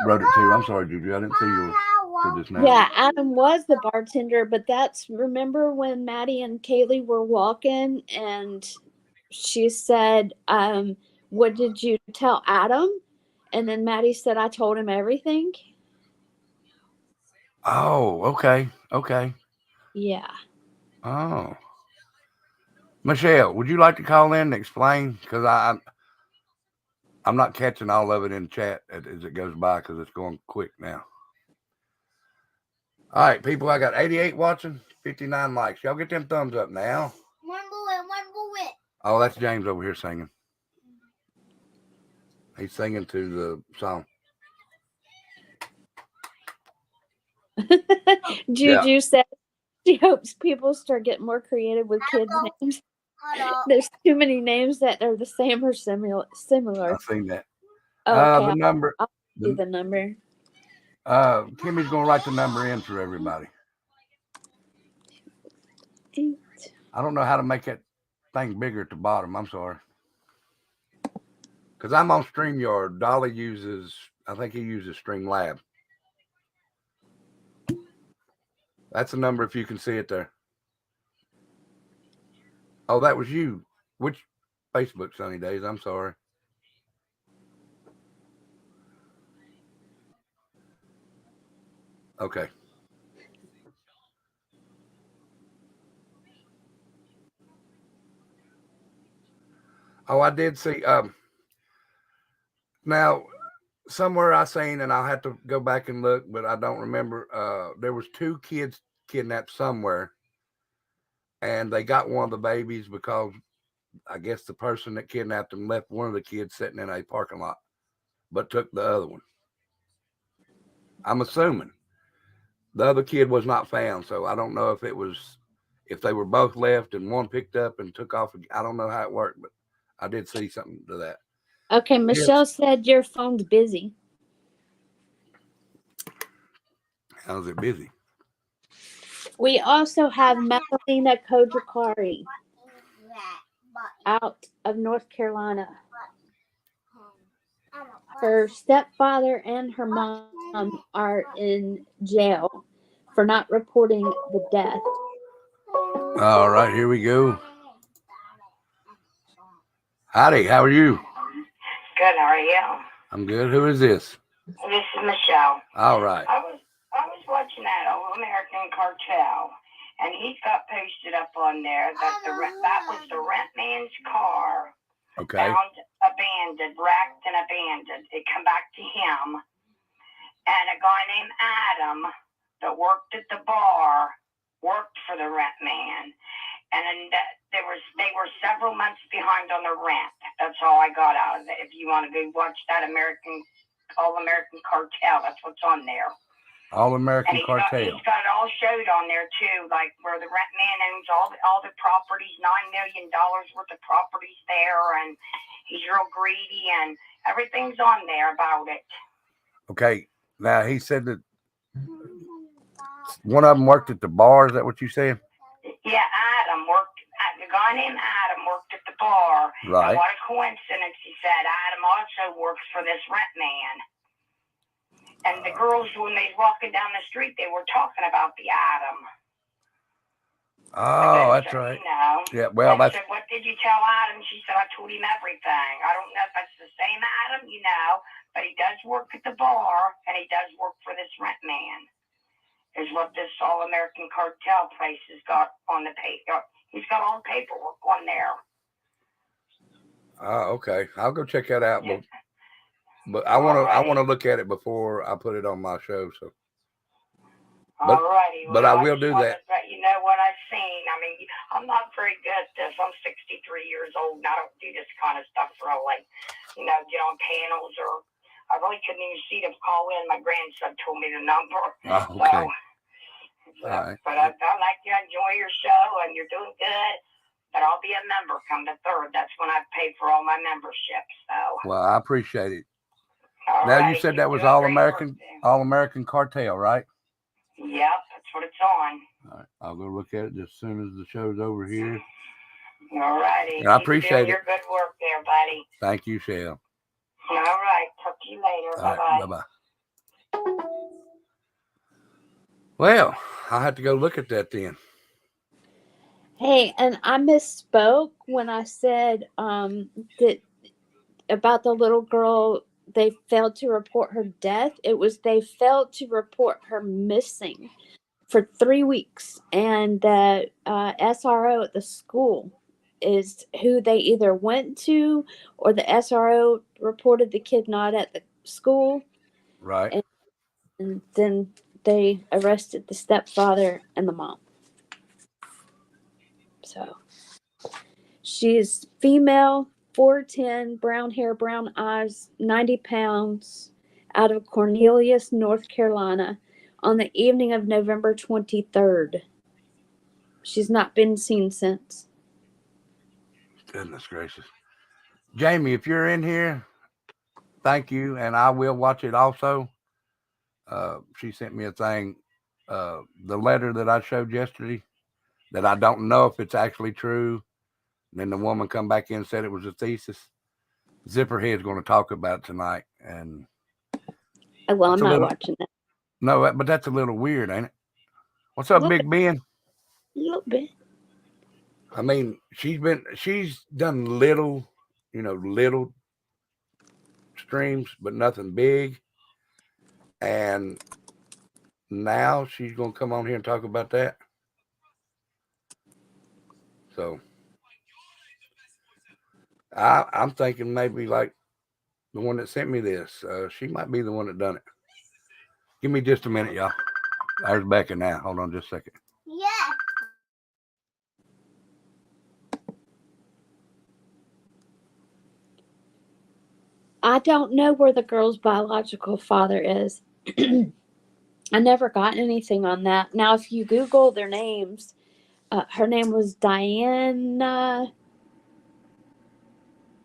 [SPEAKER 1] Wrote it too. I'm sorry, Juju. I didn't see you to this now.
[SPEAKER 6] Yeah, Adam was the bartender, but remember when Maddie and Kaylee were walking and she said, what did you tell Adam? And then Maddie said, I told him everything.
[SPEAKER 1] Oh, okay. Okay.
[SPEAKER 6] Yeah.
[SPEAKER 1] Oh. Michelle, would you like to call in and explain? Because I'm not catching all of it in chat as it goes by because it's going quick now. All right, people, I got 88 watching, 59 likes. Y'all get them thumbs up now.
[SPEAKER 7] One bullet.
[SPEAKER 1] Oh, that's James over here singing. He's singing to the song.
[SPEAKER 6] Juju said she hopes people start getting more creative with kids' names. There's too many names that are the same or similar.
[SPEAKER 1] I've seen that.
[SPEAKER 6] Oh, okay,
[SPEAKER 1] The number.
[SPEAKER 6] I'll do the number.
[SPEAKER 1] Kimmy's gonna write the number in for everybody.
[SPEAKER 6] 8.
[SPEAKER 1] I don't know how to make that thing bigger at the bottom. I'm sorry. Because I'm on StreamYard. Dolly uses, I think he uses Streamlab. That's a number if you can see it there. Oh, that was you. Which Facebook, Sunny Days? I'm sorry. Okay. Oh, I did see. Now, somewhere I seen, and I'll have to go back and look, but I don't remember. There was 2 kids kidnapped somewhere, and they got one of the babies because I guess the person that kidnapped them left one of the kids sitting in a parking lot, but took the other one. I'm assuming the other kid was not found, so I don't know if they were both left and one picked up and took off. I don't know how it worked, but I did see something to that.
[SPEAKER 6] Okay, Michelle said your phone's busy.
[SPEAKER 1] How's it busy?
[SPEAKER 6] We also have Melina Kojakari out of North Carolina. Her stepfather and her mom are in jail for not reporting the death.
[SPEAKER 1] All right, here we go. Howdy, how are you?
[SPEAKER 9] Good, how are you?
[SPEAKER 1] I'm good. Who is this?
[SPEAKER 9] This is Michelle.
[SPEAKER 1] All right.
[SPEAKER 9] I was watching that All American Cartel, and he's got posted up on there that that was the rent man's car.
[SPEAKER 1] Okay.
[SPEAKER 9] Found abandoned, wrecked and abandoned. It come back to him, and a guy named Adam that worked at the bar worked for the rent man, and they were several months behind on the rent. That's all I got out of it. If you want to go watch that All American Cartel, that's what's on there.
[SPEAKER 1] All American Cartel.
[SPEAKER 9] He's got it all showed on there too, like where the rent man owns all the properties, $9 million worth of properties there, and he's real greedy, and everything's on there about it.
[SPEAKER 1] Okay. Now he said that one of them worked at the bar. Is that what you said?
[SPEAKER 9] Yeah, the guy named Adam worked at the bar.
[SPEAKER 1] Right.
[SPEAKER 9] And what a coincidence, he said. Adam also works for this rent man. And the girls, when they was walking down the street, they were talking about the Adam.
[SPEAKER 1] Oh, that's right.
[SPEAKER 9] You know.
[SPEAKER 1] Yeah, well,
[SPEAKER 9] I
[SPEAKER 1] that's...
[SPEAKER 9] said, what did you tell Adam? She said, I told him everything. I don't know if that's the same Adam, but he does work at the bar, and he does work for this rent man. Is what this All American Cartel place has got on the paper. He's got all the paperwork on there.
[SPEAKER 1] Oh, okay. I'll go check that out.
[SPEAKER 9] Yeah.
[SPEAKER 1] But I want to look at it before I put it on my show. So.
[SPEAKER 9] All righty.
[SPEAKER 1] But I will do that.
[SPEAKER 9] But you know what I've seen. I mean, I'm not very good at this. I'm 63 years old, and I don't do this kind of stuff really. Get on panels, or I really couldn't even see them call in. My grandson told me the number.
[SPEAKER 1] Oh, okay.
[SPEAKER 9] All right. But I like you. Enjoy your show, and you're doing good. But I'll be a member come the 3rd. That's when I pay for all my memberships. So.
[SPEAKER 1] Well, I appreciate it.
[SPEAKER 9] Now
[SPEAKER 1] you said that was All American Cartel, right?
[SPEAKER 9] Yep, that's what it's on.
[SPEAKER 1] All right, I'll go look at it just as soon as the show's over here.
[SPEAKER 9] All righty.
[SPEAKER 1] I appreciate it.
[SPEAKER 9] Your good work there, buddy.
[SPEAKER 1] Thank you, Shell.
[SPEAKER 9] All right, talk to you later. Bye bye.
[SPEAKER 1] Bye bye. Well, I'll have to go look at that then.
[SPEAKER 6] Hey, and I misspoke when I said that about the little girl. They failed to report her death. It was they failed to report her missing for 3 weeks, and the SRO at the school is who they either went to, or the SRO reported the kid not at the school.
[SPEAKER 1] Right.
[SPEAKER 6] And then they arrested the stepfather and the mom. So she's female, 4'10", brown hair, brown eyes, 90 pounds, out of Cornelius, North Carolina, on the evening of November 23rd. She's not been seen since.
[SPEAKER 1] Goodness gracious. Jamie, if you're in here, thank you. And I will watch it also. She sent me a thing, the letter that I showed yesterday, that I don't know if it's actually true. And then the woman come back in and said it was a thesis. Zipperhead's going to talk about it tonight. And
[SPEAKER 6] Well, I'm
[SPEAKER 1] it's a
[SPEAKER 6] not
[SPEAKER 1] little-
[SPEAKER 6] watching that.
[SPEAKER 1] no, but that's a little weird, ain't it? What's up,
[SPEAKER 6] Little
[SPEAKER 1] Big Ben?
[SPEAKER 6] A little bit.
[SPEAKER 1] I mean, she's done little streams, but nothing big. And now she's going to come on here and talk about that. So I'm thinking maybe like the one that sent me this, she might be the one that done it. Give me just a minute, y'all. There's Becca now. Hold on just a second.
[SPEAKER 7] Yeah.
[SPEAKER 6] I don't know where the girl's biological father is. I never got anything on that. Now, if you Google their names, her name was Diana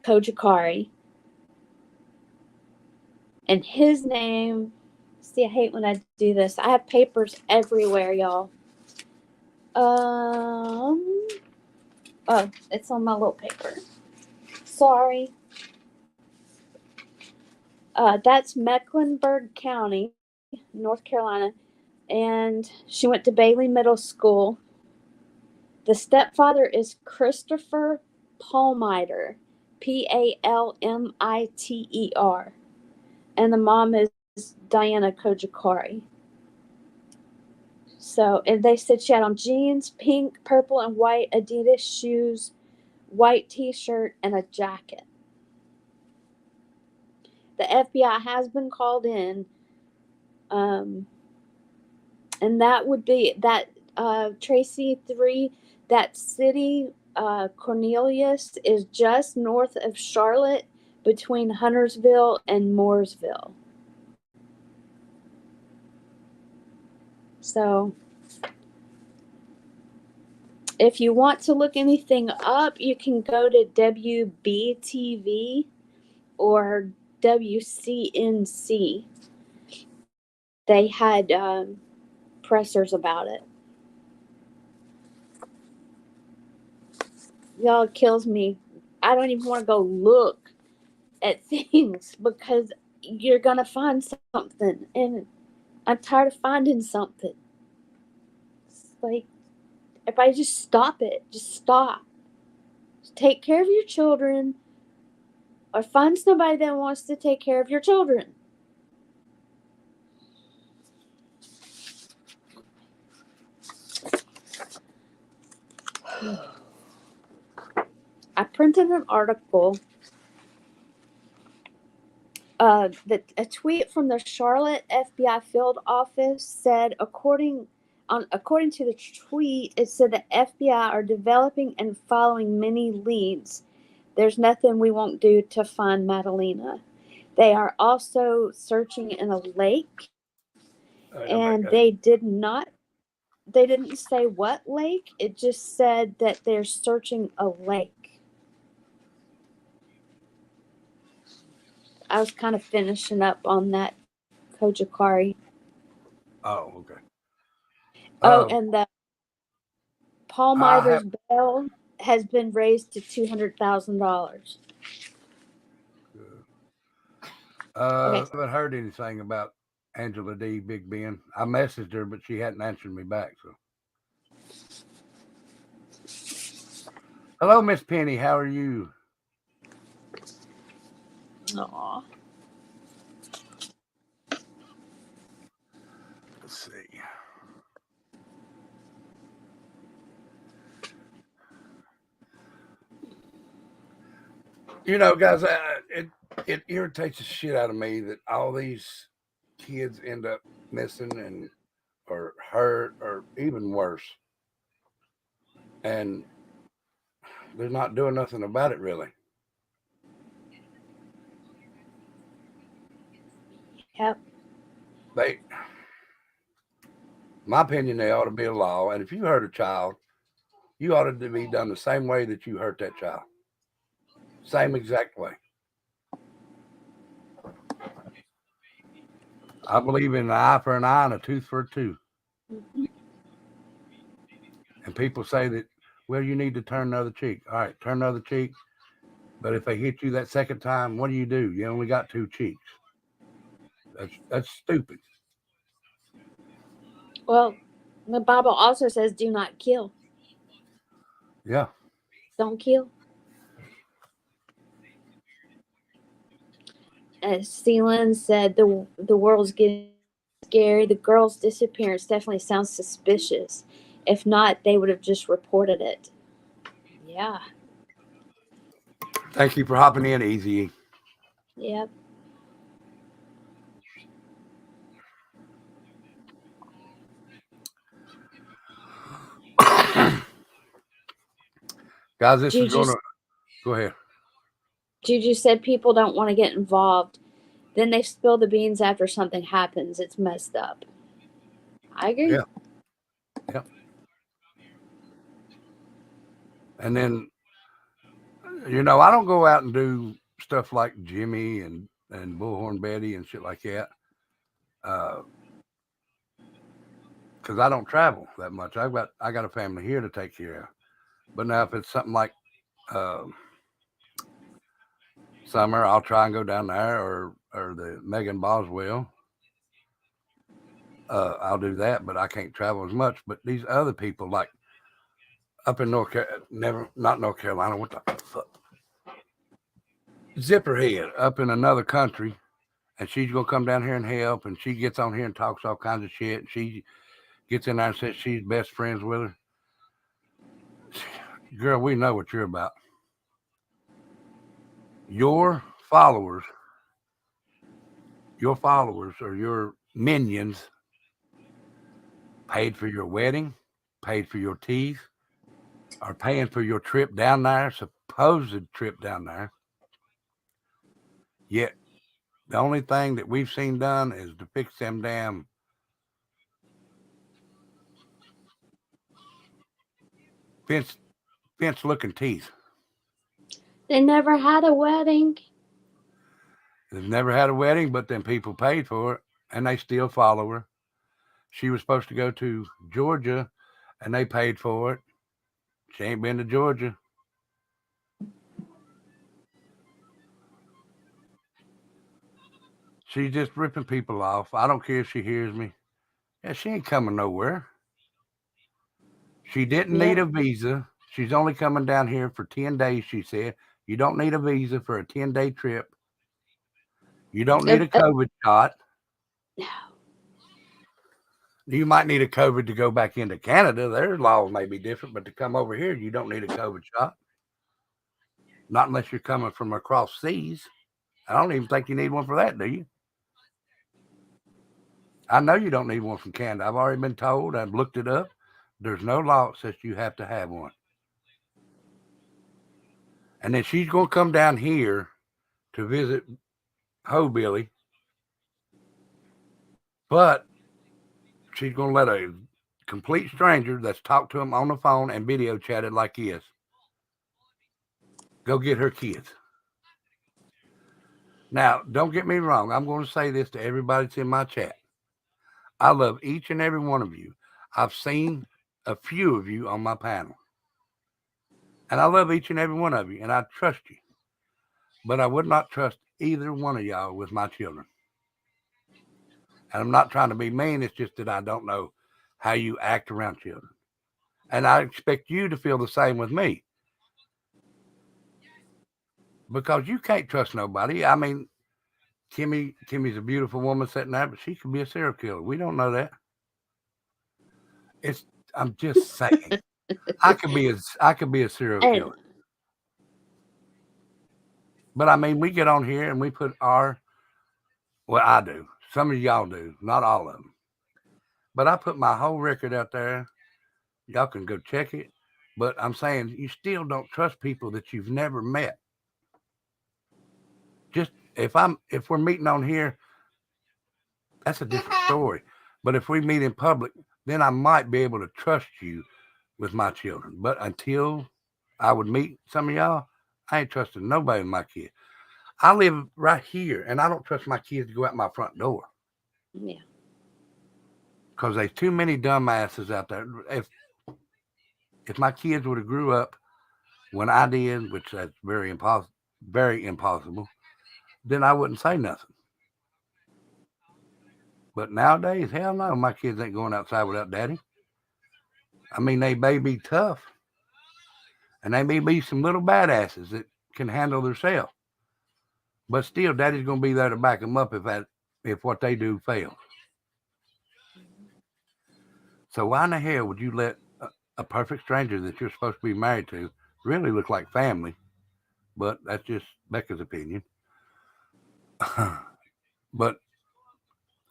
[SPEAKER 6] Kojakari. And his name, see, I hate when I do this. I have papers everywhere, y'all. Oh, it's on my little paper. Sorry. That's Mecklenburg County, North Carolina. And she went to Bailey Middle School. The stepfather is Christopher Palmiter, Palmiter. And the mom is Diana Kojakari. So, and they said she had on jeans, pink, purple, and white Adidas shoes, white t-shirt, and a jacket. The FBI has been called in. And that would be that Tracy 3, that city, Cornelius, is just north of Charlotte between Huntersville and Mooresville. So if you want to look anything up, you can go to WBTV or WCNC. They had pressers about it. Y'all, it kills me. I don't even want to go look at things because you're going to find something. And I'm tired of finding something. It's like, if I just stop it, just stop. Just take care of your children or find somebody that wants to take care of your children. I printed an article. A tweet from the Charlotte FBI field office said, according to the tweet, it said the FBI are developing and following many leads. There's nothing we won't do to find Madalena. They are also searching in a lake, and they didn't say what lake. It just said that they're searching a lake. I was kind of finishing up on that Kojakari.
[SPEAKER 1] Oh, okay.
[SPEAKER 6] And the Palmiter's bail has been raised to $200,000.
[SPEAKER 1] I haven't heard anything about Angela D. Big Ben. I messaged her, but she hadn't answered me back. So, hello, Miss Penny. How are you?
[SPEAKER 6] Aw.
[SPEAKER 1] Let's see. You know, guys, it irritates the shit out of me that all these kids end up missing or hurt or even worse. And they're not doing nothing about it, really.
[SPEAKER 6] Yep.
[SPEAKER 1] My opinion, they ought to be a law. And if you hurt a child, you ought to be done the same way that you hurt that child. Same exact way. I believe in an eye for an eye and a tooth for a tooth.
[SPEAKER 6] Mhm.
[SPEAKER 1] And people say that, well, you need to turn the other cheek. All right, turn the other cheek. But if they hit you that second time, what do? You only got two cheeks. That's stupid.
[SPEAKER 6] Well, the Bible also says, "Do not kill."
[SPEAKER 1] Yeah.
[SPEAKER 6] Don't kill. As Celine said, the world's getting scary. The girl's disappearance definitely sounds suspicious. If not, they would have just reported it. Yeah.
[SPEAKER 1] Thank you for hopping in, Easy.
[SPEAKER 6] Yep.
[SPEAKER 1] Guys, this is
[SPEAKER 6] Juju,
[SPEAKER 1] going to go ahead.
[SPEAKER 6] Juju said people don't want to get involved. Then they spill the beans after something happens. It's messed up. I agree.
[SPEAKER 1] Yeah. Yep. And then, I don't go out and do stuff like Jimmy and Bullhorn Betty and shit like that. Because I don't travel that much. I got a family here to take care of. But now if it's something like summer, I'll try and go down there, or the Megan Boswell. I'll do that, but I can't travel as much. But these other people, like up in not North Carolina, what the fuck? Zipperhead up in another country, and she's gonna come down here and help, and she gets on here and talks all kinds of shit. She gets in there and says she's best friends with her. Girl, we know what you're about. Your followers or your minions paid for your wedding, paid for your teeth, are paying for your trip down there, supposed trip down there. Yet the only thing that we've seen done is to fix them damn fence looking teeth.
[SPEAKER 6] They never had a wedding.
[SPEAKER 1] They've never had a wedding, but then people paid for it, and they still follow her. She was supposed to go to Georgia, and they paid for it. She ain't been to Georgia. She's just ripping people off. I don't care if she hears me. Yeah, she ain't coming nowhere. She didn't need a visa. She's only coming down here for 10 days, she said. You don't need a visa for a 10-day trip. You don't need a COVID shot.
[SPEAKER 6] No.
[SPEAKER 1] You might need a COVID to go back into Canada. Their laws may be different, but to come over here, you don't need a COVID shot. Not unless you're coming from across seas. I don't even think you need one for that, do you? I know you don't need one from Canada. I've already been told. I've looked it up. There's no law that says you have to have one. And then she's going to come down here to visit Ho Billy. But she's going to let a complete stranger that's talked to him on the phone and video chatted like this go get her kids. Now, don't get me wrong. I'm going to say this to everybody that's in my chat. I love each and every one of you. I've seen a few of you on my panel. And I love each and every one of you, and I trust you. But I would not trust either one of y'all with my children. And I'm not trying to be mean. It's just that I don't know how you act around children. And I expect you to feel the same with me. Because you can't trust nobody. I mean, Kimmy's a beautiful woman sitting there, but she could be a serial killer. We don't know that. I'm just saying. I could be a serial killer. But I mean, we get on here and we put I do. Some of y'all do, not all of them. But I put my whole record out there. Y'all can go check it. But I'm saying you still don't trust people that you've never met. Just if we're meeting on here, that's a different story. But if we meet in public, then I might be able to trust you with my children. But until I would meet some of y'all, I ain't trusting nobody with my kid. I live right here, and I don't trust my kids to go out my front door
[SPEAKER 6] Yeah.
[SPEAKER 1] because there's too many dumbasses out there. If my kids would have grew up when I did, which that's very impossible, then I wouldn't say nothing. But nowadays, hell no, my kids ain't going outside without daddy. I mean, they may be tough, and they may be some little badasses that can handle themselves. But still, daddy's going to be there to back them up if what they do fails. So why in the hell would you let a perfect stranger that you're supposed to be married to really look like family? But that's just Becca's opinion. But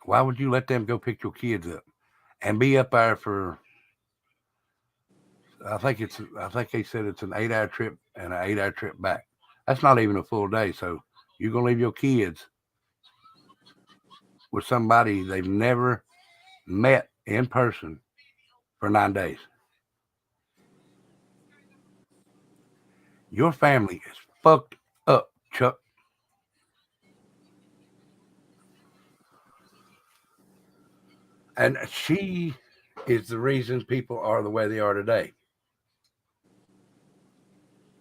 [SPEAKER 1] why would you let them go pick your kids up and be up there for? I think they said it's an 8-hour trip and an 8-hour trip back. That's not even a full day. So you're gonna leave your kids with somebody they've never met in person for 9 days. Your family is fucked up, Chuck. And she is the reason people are the way they are today.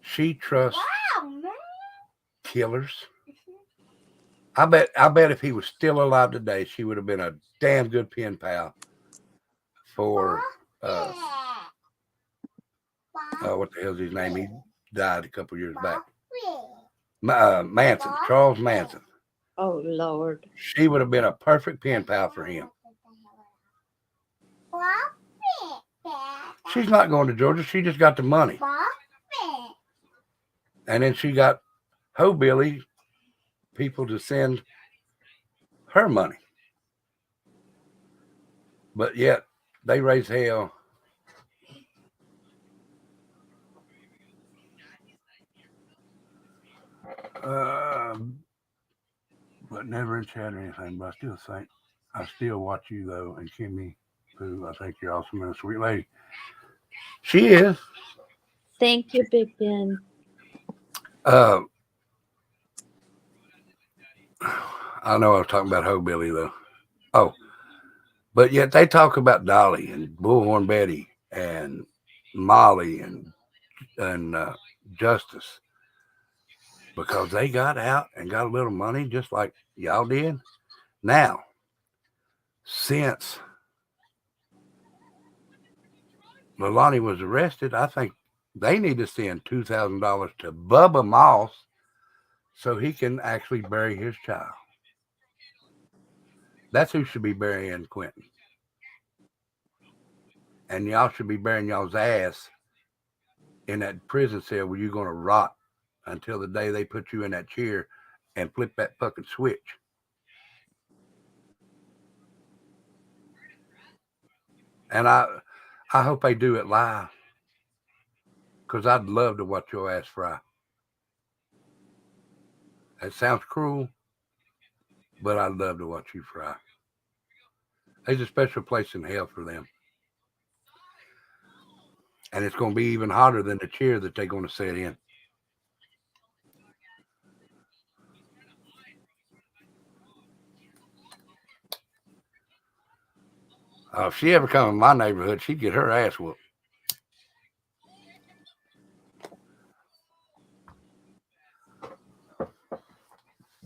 [SPEAKER 1] She trusts killers. I bet if he was still alive today, she would have been a damn good pen pal for what the hell's his name? He died a couple years back. Manson, Charles Manson.
[SPEAKER 6] Oh Lord.
[SPEAKER 1] She would have been a perfect pen pal for him. She's not going to Georgia. She just got the money. And then she got Hillbilly people to send her money. But yet they raise hell. But never in chat or anything. But I still watch you though, and Kimmy, who I think you're awesome and a sweet lady. She is.
[SPEAKER 6] Thank you, Big Ben.
[SPEAKER 1] I know I was talking about Hillbilly though. Oh, but yet they talk about Dolly and Bullhorn Betty and Molly and Justice because they got out and got a little money just like y'all did. Now, since Leilani was arrested, I think they need to send $2,000 to Bubba Moss so he can actually bury his child. That's who should be burying Quentin. And y'all should be burying y'all's ass in that prison cell where you're going to rot until the day they put you in that chair and flip that fucking switch. And I hope they do it live because I'd love to watch your ass fry. That sounds cruel, but I'd love to watch you fry. There's a special place in hell for them. And it's going to be even hotter than the chair that they're going to sit in. If she ever come in my neighborhood, she'd get her ass whooped.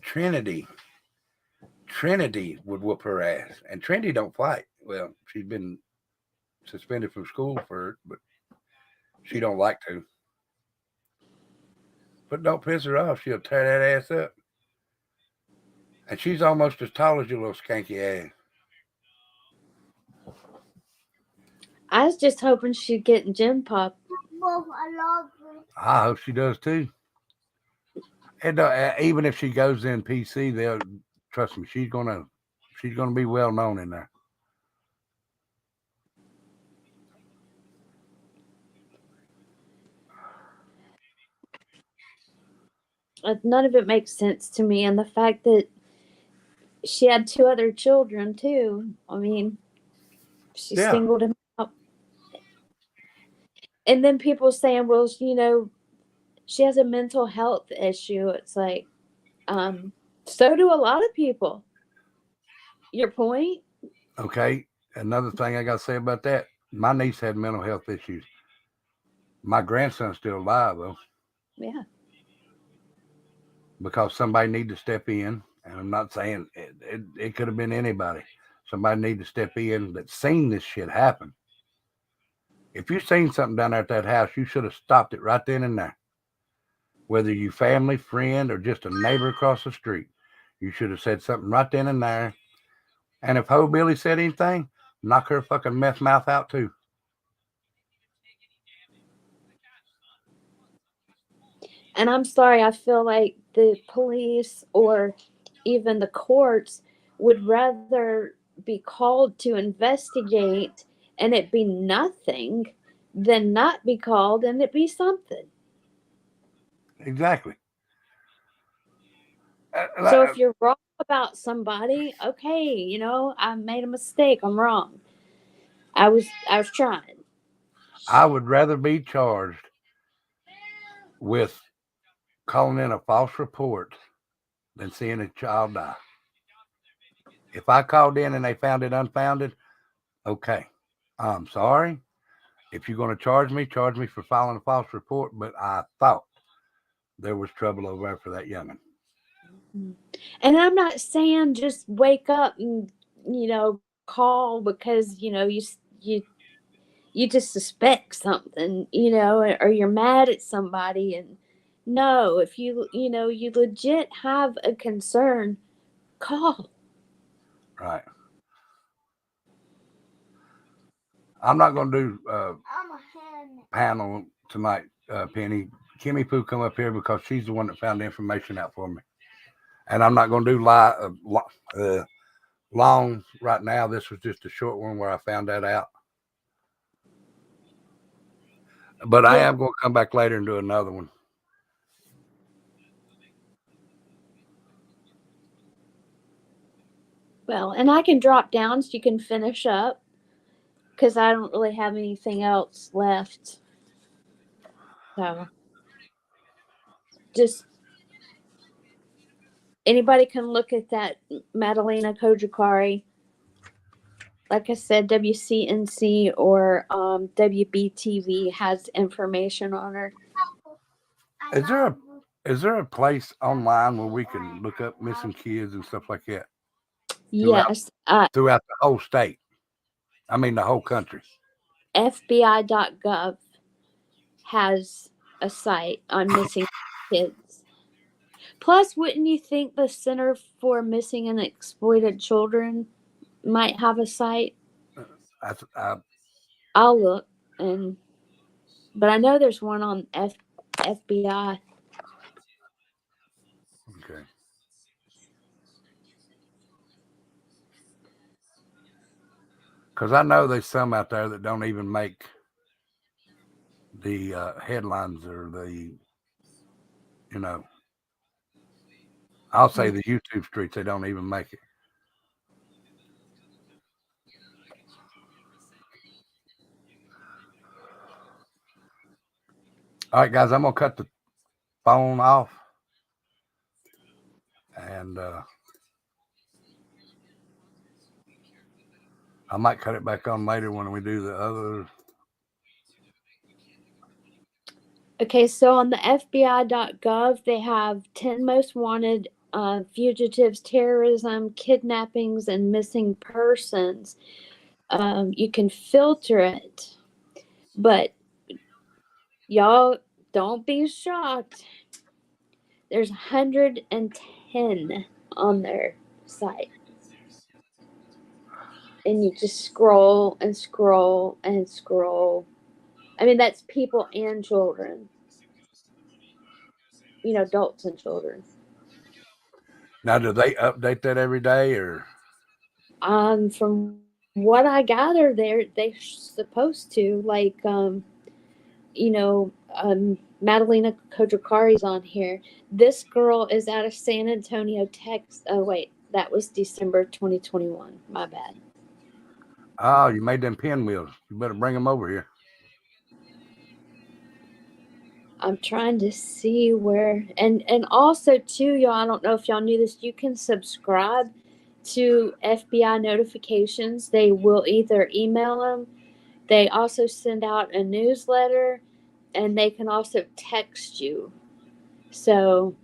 [SPEAKER 1] Trinity would whoop her ass. And Trinity don't fight. Well, she's been suspended from school for it, but she don't like to. But don't piss her off. She'll tear that ass up. And she's almost as tall as your little skanky ass.
[SPEAKER 6] I was just hoping she'd get in Gym Pop.
[SPEAKER 1] I hope she does too. And even if she goes in PC, they'll trust me. She's gonna be well known in there.
[SPEAKER 6] None of it makes sense to me, and the fact that she had 2 other children too. I mean, she singled him out. And then people saying, well, she has a mental health issue. It's like, so do a lot of people. Your point?
[SPEAKER 1] Okay. Another thing I got to say about that, my niece had mental health issues. My grandson's still alive, though,
[SPEAKER 6] Yeah.
[SPEAKER 1] because somebody need to step in. And I'm not saying it could have been anybody. Somebody need to step in that's seen this shit happen. If you seen something down there at that house, you should have stopped it right then and there. Whether you family, friend, or just a neighbor across the street, you should have said something right then and there. And if Ho Billy said anything, knock her fucking meth mouth out too.
[SPEAKER 6] And I'm sorry, I feel like the police or even the courts would rather be called to investigate and it be nothing than not be called and it be something.
[SPEAKER 1] Exactly.
[SPEAKER 6] So if you're wrong about somebody, okay, you know, I made a mistake. I'm wrong. I was trying.
[SPEAKER 1] I would rather be charged with calling in a false report than seeing a child die. If I called in and they found it unfounded, okay, I'm sorry. If you're going to charge me for filing a false report. But I thought there was trouble over there for that young'un.
[SPEAKER 6] And I'm not saying just wake up and, you know, call because, you know, you just suspect something, you know, or you're mad at somebody. And no, if you know, you legit have a concern, call.
[SPEAKER 1] Right. I'm not going to do panel tonight, Penny. Kimmy Pooh come up here because she's the one that found the information out for me. And I'm not going to do long right now. This was just a short one where I found that out. But I am going to come back later and do another one.
[SPEAKER 6] Well, and I can drop down so you can finish up because I don't really have anything else left. So just anybody can look at that Madalena Kojikari. Like I said, WCNC or WBTV has information on her.
[SPEAKER 1] Is there a place online where we can look up missing kids and stuff like that?
[SPEAKER 6] Yes.
[SPEAKER 1] Throughout the whole state. I mean, the whole country.
[SPEAKER 6] FBI.gov has a site on missing kids. Plus, wouldn't you think the Center for Missing and Exploited Children might have a site? I'll look, but I know there's one on FBI.
[SPEAKER 1] Okay. Because I know there's some out there that don't even make the headlines or the, you know, I'll say the YouTube streets, they don't even make it. All right, guys, I'm going to cut the phone off. And I might cut it back on later when we do the other.
[SPEAKER 6] Okay, so on the FBI.gov, they have 10 most wanted fugitives, terrorism, kidnappings, and missing persons. You can filter it, but y'all don't be shocked. There's 110 on their site. And you just scroll and scroll and scroll. I mean, that's people and children. You know, adults and children.
[SPEAKER 1] Now, do they update that every day or?
[SPEAKER 6] From what I gather, they're supposed to. Like, you know, Madalena Kojikari's on here. This girl is out of San Antonio, Texas. Oh, wait, that was December 2021. My bad.
[SPEAKER 1] Oh, you made them pinwheels. You better bring them over here.
[SPEAKER 6] I'm trying to see where, and also too, y'all. I don't know if y'all knew this. You can subscribe to FBI notifications. They will either email them. They also send out a newsletter, and they can also text you. So,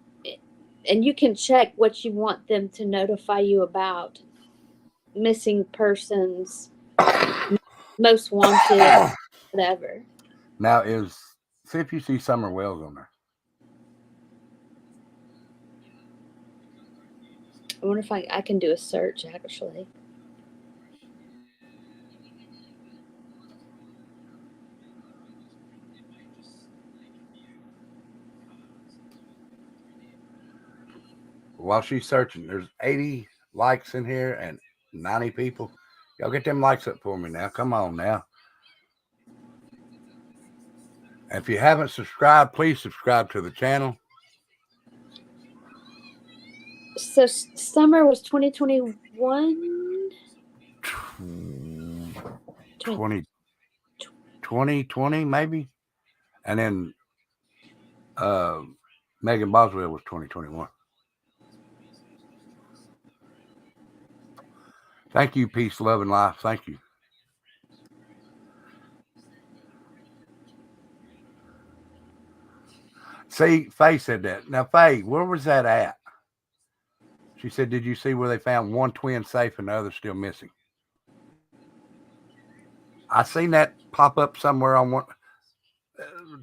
[SPEAKER 6] and you can check what you want them to notify you about. Missing persons, most wanted, whatever.
[SPEAKER 1] Now see if you see Summer Wells on there.
[SPEAKER 6] I wonder if I can do a search actually.
[SPEAKER 1] While she's searching, there's 80 likes in here and 90 people. Y'all get them likes up for me now. Come on now. If you haven't subscribed, please subscribe to the channel.
[SPEAKER 6] So summer was 2021.
[SPEAKER 1] 2020 maybe. And then Megan Boswell was 2021. Thank you, peace, love, and life. Thank you. See, Faye said that. Now, Faye, where was that at? She said, did you see where they found one twin safe and the other still missing? I seen that pop up somewhere on one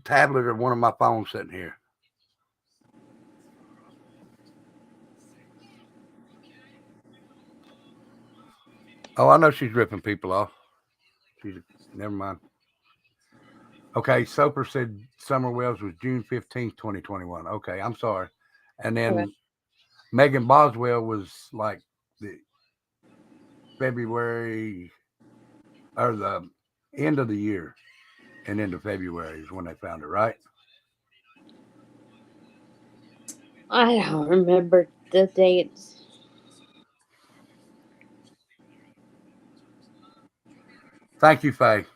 [SPEAKER 1] tablet or one of my phones sitting here. Oh, I know she's ripping people off. Never mind. Okay, Soper said Summer Wells was June 15th, 2021. Okay, I'm sorry. And then
[SPEAKER 6] Okay.
[SPEAKER 1] Megan Boswell was like the February or the end of the year and into February is when they found her, right?
[SPEAKER 6] I don't remember the dates.
[SPEAKER 1] Thank you, Faye.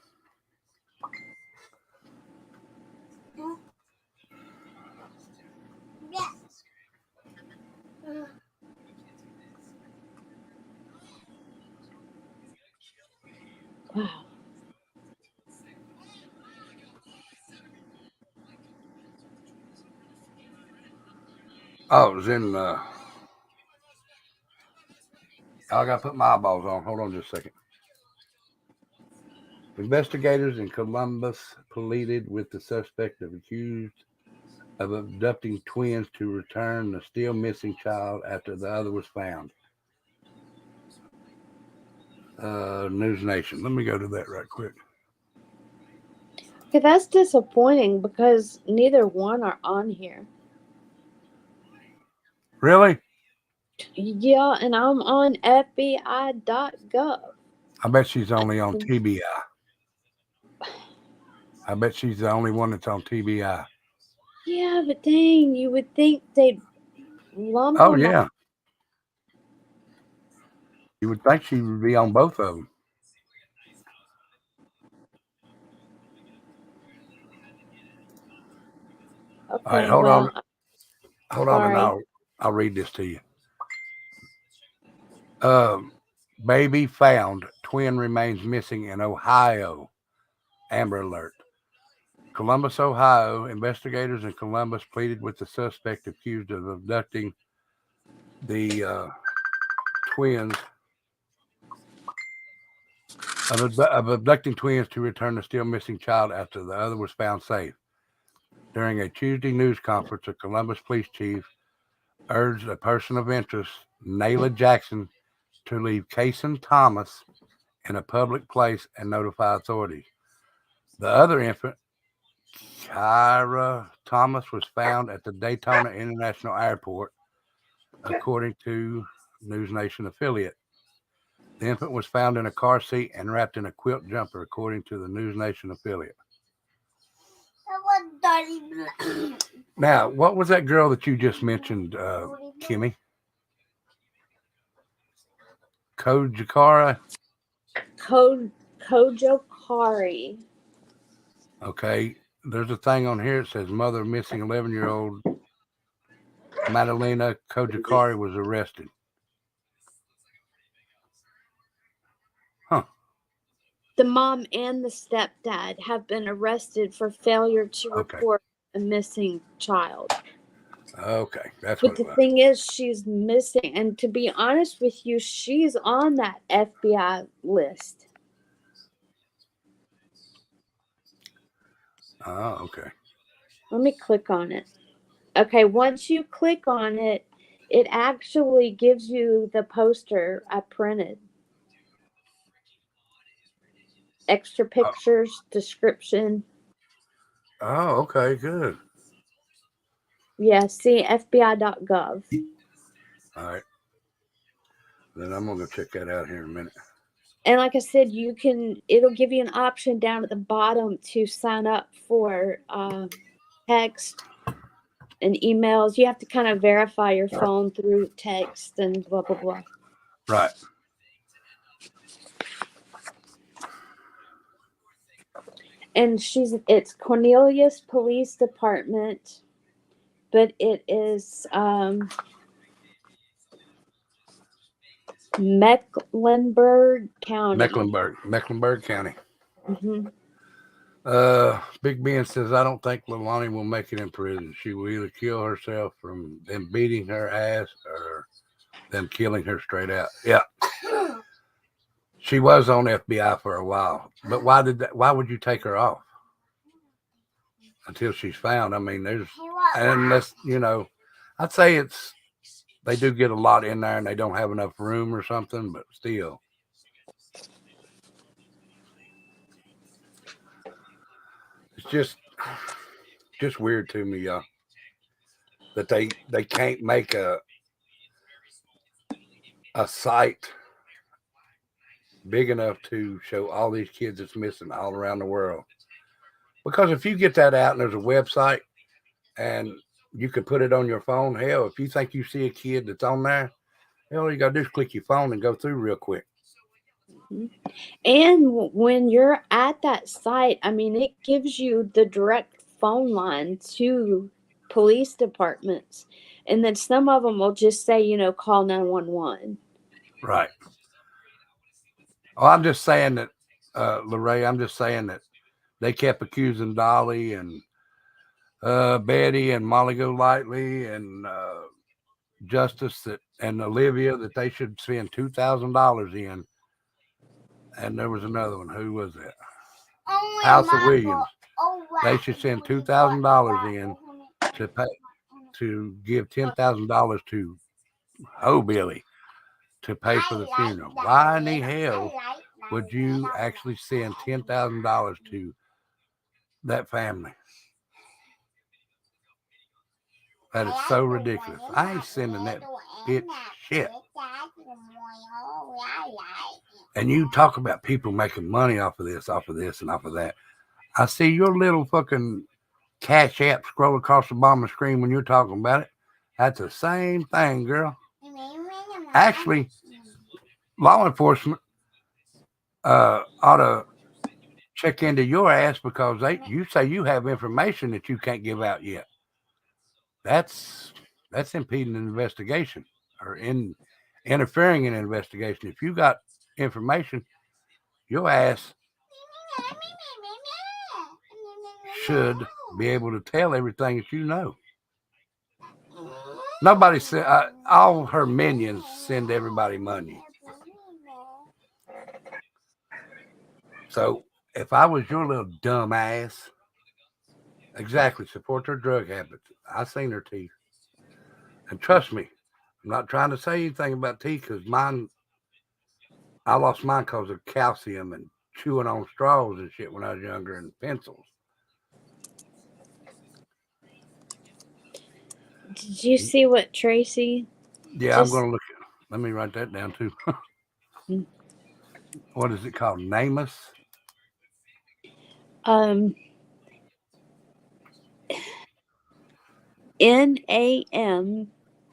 [SPEAKER 6] Wow.
[SPEAKER 1] Oh, it was in I gotta put my eyeballs on. Hold on just a second. Investigators in Columbus pleaded with the suspect accused of abducting twins to return the still missing child after the other was found. News Nation. Let me go to that right quick.
[SPEAKER 6] Okay, that's disappointing because neither one are on here.
[SPEAKER 1] Really?
[SPEAKER 6] Yeah, and I'm on FBI.gov.
[SPEAKER 1] I bet she's only on TBI. I bet she's the only one that's on TBI.
[SPEAKER 6] Yeah, but dang, you would think they'd lump
[SPEAKER 1] Oh,
[SPEAKER 6] them
[SPEAKER 1] yeah.
[SPEAKER 6] all.
[SPEAKER 1] You would think she would be on both of them.
[SPEAKER 6] Okay,
[SPEAKER 1] All right, hold
[SPEAKER 6] well,
[SPEAKER 1] on. Hold on, and
[SPEAKER 6] sorry.
[SPEAKER 1] I'll read this to you. Baby found. Twin remains missing in Ohio. Amber alert. Columbus, Ohio. Investigators in Columbus pleaded with the suspect accused of abducting the twins of abducting twins to return the still missing child after the other was found safe. During a Tuesday news conference, a Columbus police chief urged a person of interest, Nayla Jackson, to leave Kason Thomas in a public place and notify authorities. The other infant, Kyra Thomas, was found at the Daytona International Airport, according to News Nation affiliate. The infant was found in a car seat and wrapped in a quilt jumper, according to the News Nation affiliate. Now, what was that girl that you just mentioned, Kimmy? Kojakara?
[SPEAKER 6] Kojo Kari.
[SPEAKER 1] Okay. there's a thing on here that says mother of missing 11-year-old Madalena Kojikari was arrested. Huh.
[SPEAKER 6] The mom and the stepdad have been arrested for failure to
[SPEAKER 1] Okay.
[SPEAKER 6] report a missing child.
[SPEAKER 1] Okay, that's
[SPEAKER 6] But
[SPEAKER 1] what
[SPEAKER 6] the
[SPEAKER 1] it was.
[SPEAKER 6] thing is, she's missing. And to be honest with you, she's on that FBI list.
[SPEAKER 1] Oh, okay.
[SPEAKER 6] Let me click on it. Okay, once you click on it, it actually gives you the poster I printed. Extra pictures, description.
[SPEAKER 1] Oh, okay, good.
[SPEAKER 6] Yeah, see, FBI.gov.
[SPEAKER 1] All right. Then I'm gonna check that out here in a minute.
[SPEAKER 6] And like I said, it'll give you an option down at the bottom to sign up for text and emails. You have to kind of verify your phone through text and blah, blah, blah.
[SPEAKER 1] Right.
[SPEAKER 6] And it's Cornelius Police Department, but it is Mecklenburg County.
[SPEAKER 1] Mecklenburg County.
[SPEAKER 6] Mm-hmm.
[SPEAKER 1] Big Ben says, I don't think Leilani will make it in prison. She will either kill herself from them beating her ass or them killing her straight out. Yeah. She was on FBI for a while. But why would you take her off? Until she's found. I mean, unless, I'd say they do get a lot in there and they don't have enough room or something, but still. It's just weird to me, y'all, that they can't make a site big enough to show all these kids that's missing all around the world. Because if you get that out and there's a website and you can put it on your phone, hell, if you think you see a kid that's on there, hell, all you gotta do is click your phone and go through real quick.
[SPEAKER 6] And when you're at that site, I mean, it gives you the direct phone line to police departments. And then some of them will just say, call 911.
[SPEAKER 1] Right. Oh, I'm just saying that, Lorraine, I'm just saying that they kept accusing Dolly and Betty and Molly Golightly and Justice and Olivia that they should spend $2,000 in. And there was another one. Who was that? House of Williams. They should send $2,000 in to pay to give $10,000 to Billy to pay for the funeral. Why in the hell would you actually send $10,000 to that family? That is so ridiculous. I ain't sending that bitch shit. And you talk about people making money off of this, and off of that. I see your little fucking Cash App scroll across the bottom of the screen when you're talking about it. That's the same thing, girl. Actually, law enforcement ought to check into your ass because you say you have information that you can't give out yet. That's impeding an investigation or interfering in an investigation. If you got information, your ass should be able to tell everything that you know. Nobody said all her minions send everybody money. So if I was your little dumb ass, exactly, support her drug habits. I seen her teeth. And trust me, I'm not trying to say anything about teeth because I lost mine because of calcium and chewing on straws and shit when I was younger and pencils.
[SPEAKER 6] Did you see what Tracy?
[SPEAKER 1] Yeah, I'm going to look at it. Let me write that down too. What is it called? NamUs?
[SPEAKER 6] NAM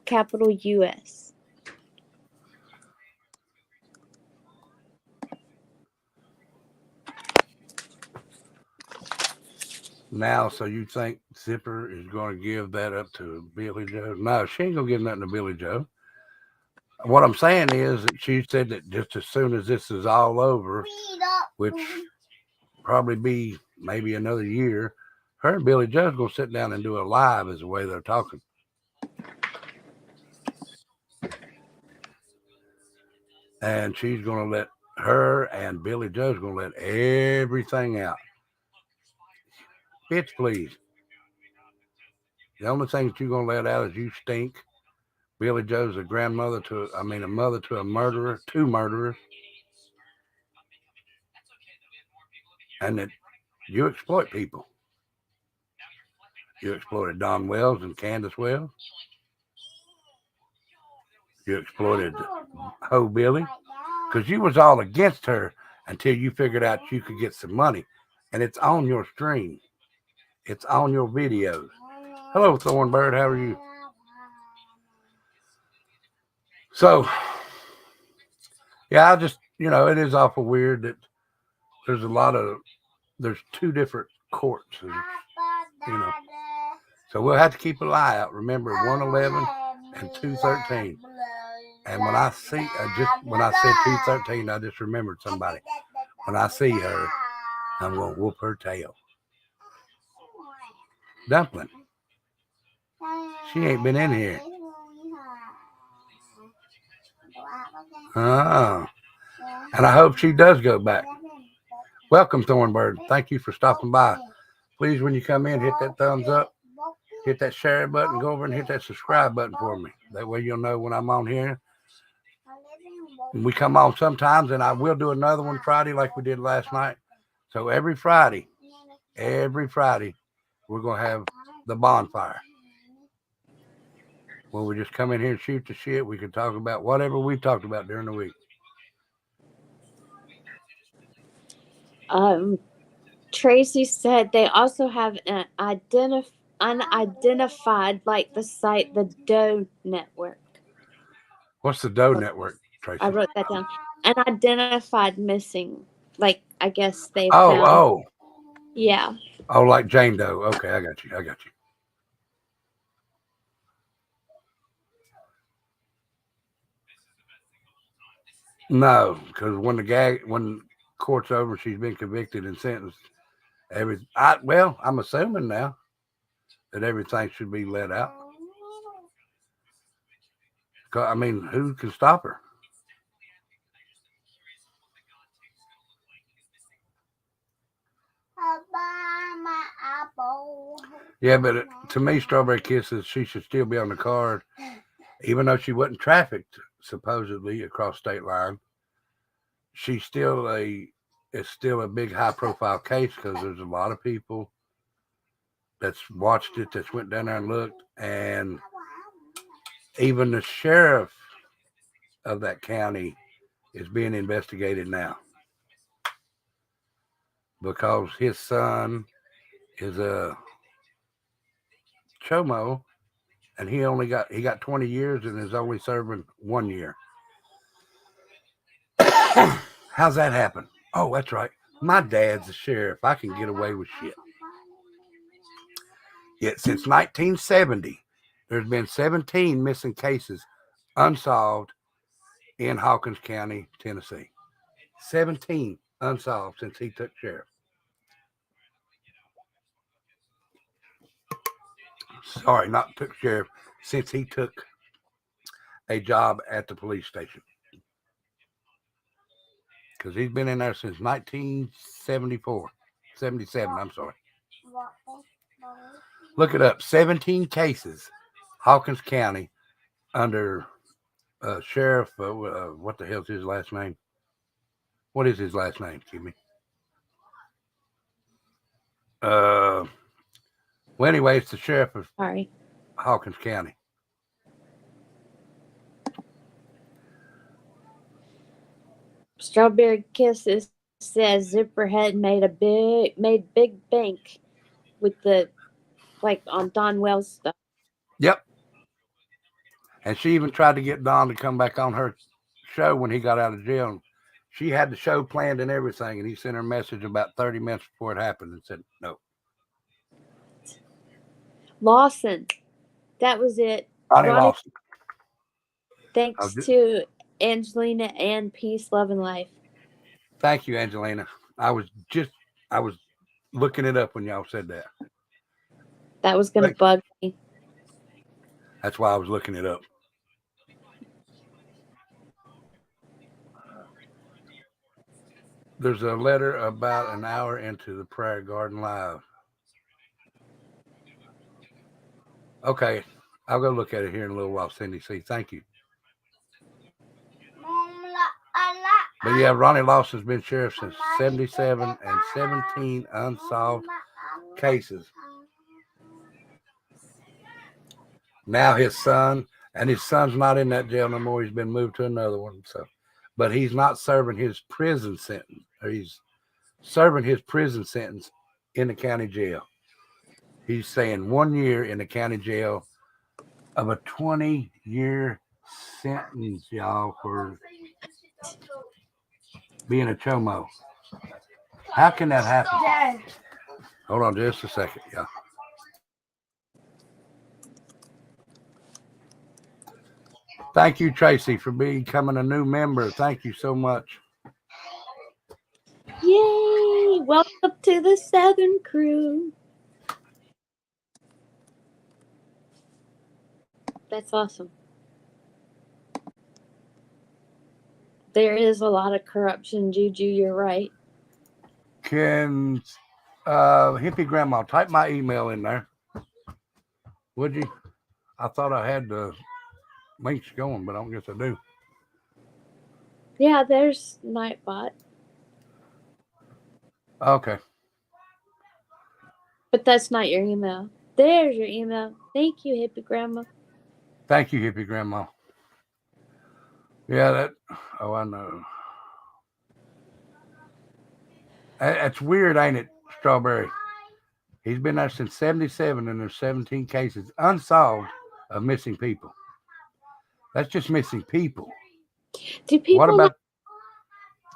[SPEAKER 6] capital US.
[SPEAKER 1] Now, so you think Zipper is going to give that up to Billy Joe? No, she ain't going to give nothing to Billy Joe. What I'm saying is that she said that just as soon as this is all over, which probably be maybe another year, her and Billy Joe's going to sit down and do a live is the way they're talking. And she's going to let her and Billy Joe's going to let everything out. Bitch, please. The only thing that you're going to let out is you stink. Billy Joe's a mother to a murderer, two murderers. And that you exploit people. You exploited Don Wells and Candace Wells. You exploited Ho Billy. Because you was all against her until you figured out you could get some money. And it's on your stream. It's on your videos. Hello, Thornbird. How are you? So, yeah, I just, it is awful weird that there's two different courts, So we'll have to keep an eye out. Remember, 111 and 213. And when I said 213, I just remembered somebody. When I see her, I'm going to whoop her tail. Dumpling. She ain't been in here. Oh. And I hope she does go back. Welcome, Thornbird. Thank you for stopping by. Please, when you come in, hit that thumbs up. Hit that share button. Go over and hit that subscribe button for me. That way you'll know when I'm on here. And we come on sometimes, and I will do another one Friday like we did last night. So every Friday, we're going to have the bonfire. Where we just come in here and shoot the shit. We can talk about whatever we've talked about during the week.
[SPEAKER 6] Tracy said they also have an unidentified, like the site, the Doe Network.
[SPEAKER 1] What's the Doe Network, Tracy?
[SPEAKER 6] I wrote that down. Unidentified missing. Like, I guess they
[SPEAKER 1] found.
[SPEAKER 6] Oh. Yeah.
[SPEAKER 1] Oh, like Jane Doe. Okay, I got you. No, because when court's over, she's been convicted and sentenced. I'm assuming now that everything should be let out. I mean, who can stop her? Yeah, but to me, Strawberry Kisses, she should still be on the card, even though she wasn't trafficked supposedly across state line. She's still it's still a big high-profile case because there's a lot of people that's watched it, that's went down there and looked, and even the sheriff of that county is being investigated now because his son is a chomo, and he got 20 years and is only serving 1 year. How's that happen? Oh, that's right. My dad's a sheriff. I can get away with shit. Yet since 1970, there's been 17 missing cases unsolved in Hawkins County, Tennessee. 17 unsolved since he took sheriff. Sorry, not took sheriff, since he took a job at the police station. Because he's been in there since 1974. 77, I'm sorry. Look it up. 17 cases, Hawkins County, under Sheriff, what the hell's his last name? What is his last name? Excuse me. Well, anyway, it's the sheriff of Hawkins County.
[SPEAKER 6] Strawberry Kisses says Zipper had made big bank with the on Don Wells stuff.
[SPEAKER 1] Yep. And she even tried to get Don to come back on her show when he got out of jail. She had the show planned and everything, and he sent her a message about 30 minutes before it happened and said no.
[SPEAKER 6] Lawson. That was it.
[SPEAKER 1] Ronnie
[SPEAKER 6] Ronnie-
[SPEAKER 1] Lawson.
[SPEAKER 6] Thanks
[SPEAKER 1] just-
[SPEAKER 6] to Angelina and Peace, Love, and Life.
[SPEAKER 1] Thank you, Angelina. I was looking it up when y'all said that.
[SPEAKER 6] That was going to
[SPEAKER 1] Thanks.
[SPEAKER 6] bug me.
[SPEAKER 1] That's why I was looking it up. There's a letter about an hour into the Prayer Garden Live. Okay, I'll go look at it here in a little while, Cindy C. Thank you. But yeah, Ronnie Lawson's been sheriff since 77 and 17 unsolved cases. Now his son's not in that jail no more. He's been moved to another one. So, but he's not serving his prison sentence. Or he's serving his prison sentence in the county jail. He's saying 1 year in the county jail of a 20-year sentence, y'all, for being a chomo. How can that happen? Hold on just a second, y'all. Thank you, Tracy, for becoming a new member. Thank you so much.
[SPEAKER 6] Yay! Welcome to the Southern Crew. That's awesome. There is a lot of corruption, Juju. You're right.
[SPEAKER 1] Can Hippie Grandma type my email in there? Would you? I thought I had the links going, but I don't guess I do.
[SPEAKER 6] Yeah, there's Nightbot.
[SPEAKER 1] Okay.
[SPEAKER 6] But that's not your email. There's your email. Thank you, Hippie Grandma.
[SPEAKER 1] Thank you, Hippie Grandma. Yeah, I know. That's weird, ain't it, Strawberry? He's been there since 77 and there's 17 cases unsolved of missing people. That's just missing people.
[SPEAKER 6] Do people
[SPEAKER 1] What about?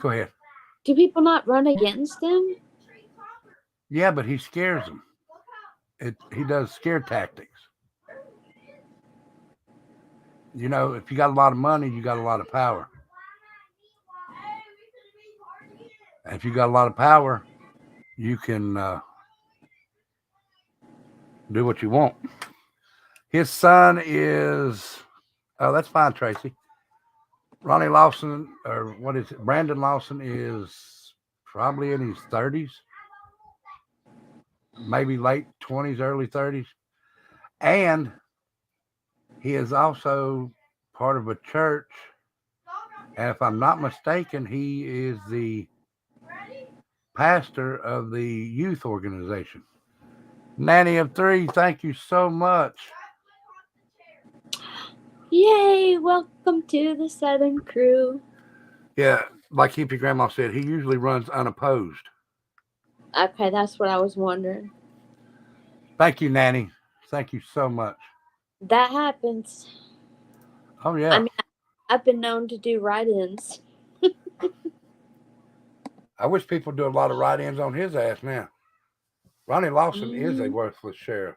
[SPEAKER 1] Go ahead.
[SPEAKER 6] do people not run against him?
[SPEAKER 1] Yeah, but he scares them. He does scare tactics. You know, if you got a lot of money, you got a lot of power. And if you got a lot of power, you can do what you want. His son is, oh, that's fine, Tracy. Ronnie Lawson, or what is it? Brandon Lawson is probably in his 30s, maybe late 20s, early 30s. And he is also part of a church. And if I'm not mistaken, he is the pastor of the youth organization. Nanny of 3, thank you so much.
[SPEAKER 6] Yay! Welcome to the Southern Crew.
[SPEAKER 1] Yeah, like Hippie Grandma said, he usually runs unopposed.
[SPEAKER 6] Okay, that's what I was wondering.
[SPEAKER 1] Thank you, Nanny. Thank you so much.
[SPEAKER 6] That happens.
[SPEAKER 1] Oh, yeah.
[SPEAKER 6] I mean, I've been known to do write-ins.
[SPEAKER 1] I wish people do a lot of write-ins on his ass now. Ronnie Lawson is a worthless sheriff.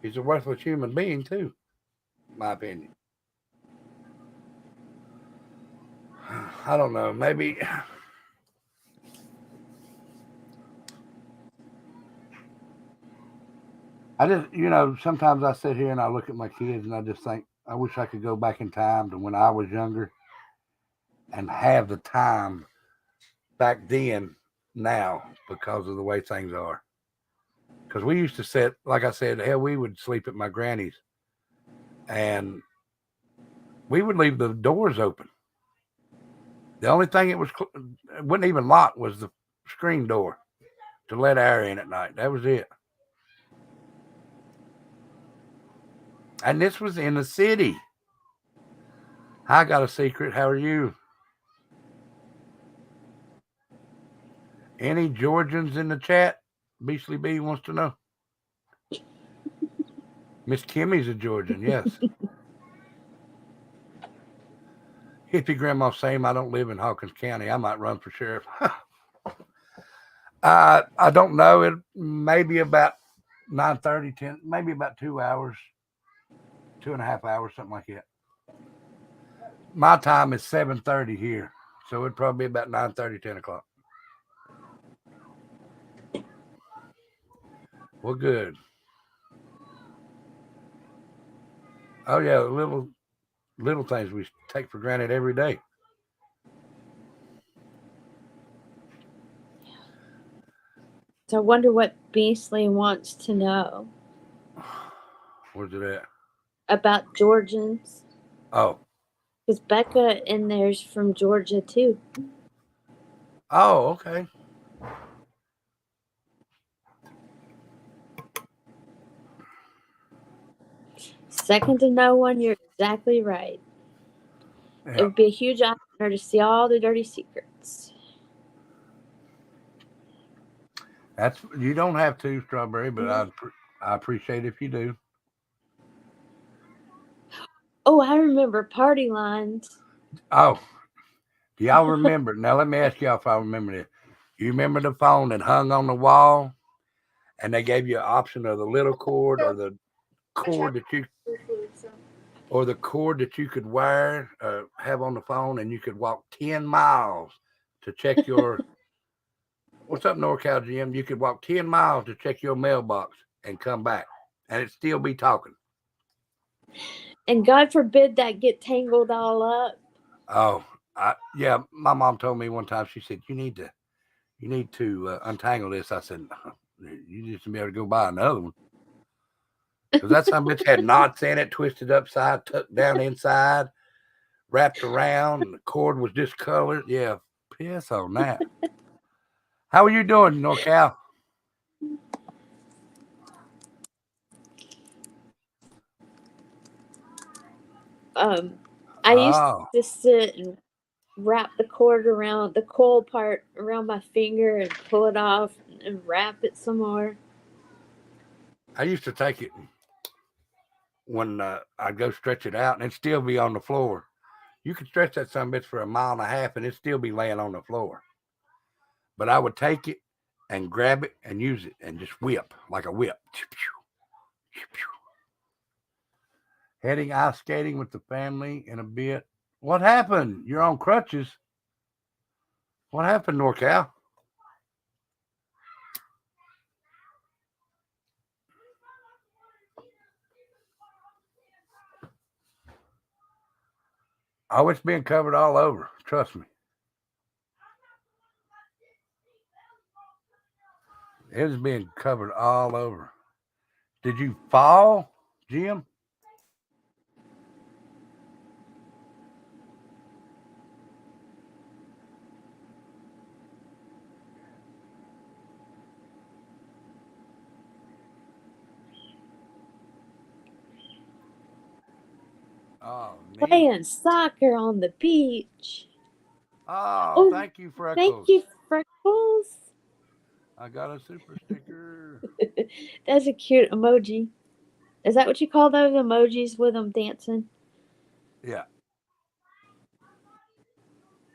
[SPEAKER 1] He's a worthless human being, too, in my opinion. I don't know. Maybe. I just, sometimes I sit here and I look at my kids and I just think, I wish I could go back in time to when I was younger and have the time back then now because of the way things are. Because we used to sit, like I said, hell, we would sleep at my granny's and we would leave the doors open. The only thing it wouldn't even lock was the screen door to let air in at night. That was it. And this was in the city. I got a secret. How are you? Any Georgians in the chat? Beastly B wants to know. Miss Kimmy's a Georgian, yes. Hippie Grandma saying I don't live in Hawkins County. I might run for sheriff. I don't know. It may be about 9:30, 10, maybe about 2 hours, 2.5 hours, something like that. My time is 7:30 here, so it'd probably be about 9:30, 10 o'clock. Well, good. Oh yeah, little things we take for granted every day.
[SPEAKER 6] So I wonder what Beasley wants to know
[SPEAKER 1] Where's it at?
[SPEAKER 6] about Georgians.
[SPEAKER 1] Oh,
[SPEAKER 6] Because Becca in there's from Georgia too.
[SPEAKER 1] oh, okay.
[SPEAKER 6] Second to no one, you're exactly right. It
[SPEAKER 1] Yeah,
[SPEAKER 6] would be a huge honor to see all the dirty secrets.
[SPEAKER 1] that's you don't have to, Strawberry, but I appreciate if you do.
[SPEAKER 6] Oh, I remember party lines.
[SPEAKER 1] Oh, do y'all remember? Now let me ask y'all if I remember this. You remember the phone that hung on the wall, and they gave you an option of the little cord or the cord that you could wire, have on the phone, and you could walk 10 miles to check your. What's up, NorCal Jim? You could walk 10 miles to check your mailbox and come back, and it'd still be talking.
[SPEAKER 6] And God forbid that get tangled all up.
[SPEAKER 1] Oh, yeah. My mom told me one time. She said, "You need to untangle this." I said, "You just be able to go buy another one." Because that some bitch had knots in it, twisted upside, tucked down inside, wrapped around, and the cord was discolored. Yeah, piss on that. How are you doing, NorCal?
[SPEAKER 6] I used to sit and wrap the cord around the coil part around my finger and pull it off and wrap it some more.
[SPEAKER 1] I used to take it when I'd go stretch it out and it'd still be on the floor. You could stretch that son bitch for a mile and a half and it'd still be laying on the floor. But I would take it and grab it and use it and just whip like a whip. Heading ice skating with the family in a bit. What happened? You're on crutches. What happened, NorCal? Oh, it's being covered all over. Trust me. It is being covered all over. Did you fall, Jim? Oh, neat.
[SPEAKER 6] Playing soccer on the beach.
[SPEAKER 1] Oh, thank you, Freckles.
[SPEAKER 6] Thank you, Freckles.
[SPEAKER 1] I got a super sticker.
[SPEAKER 6] That's a cute emoji. Is that what you call those emojis with them dancing?
[SPEAKER 1] Yeah.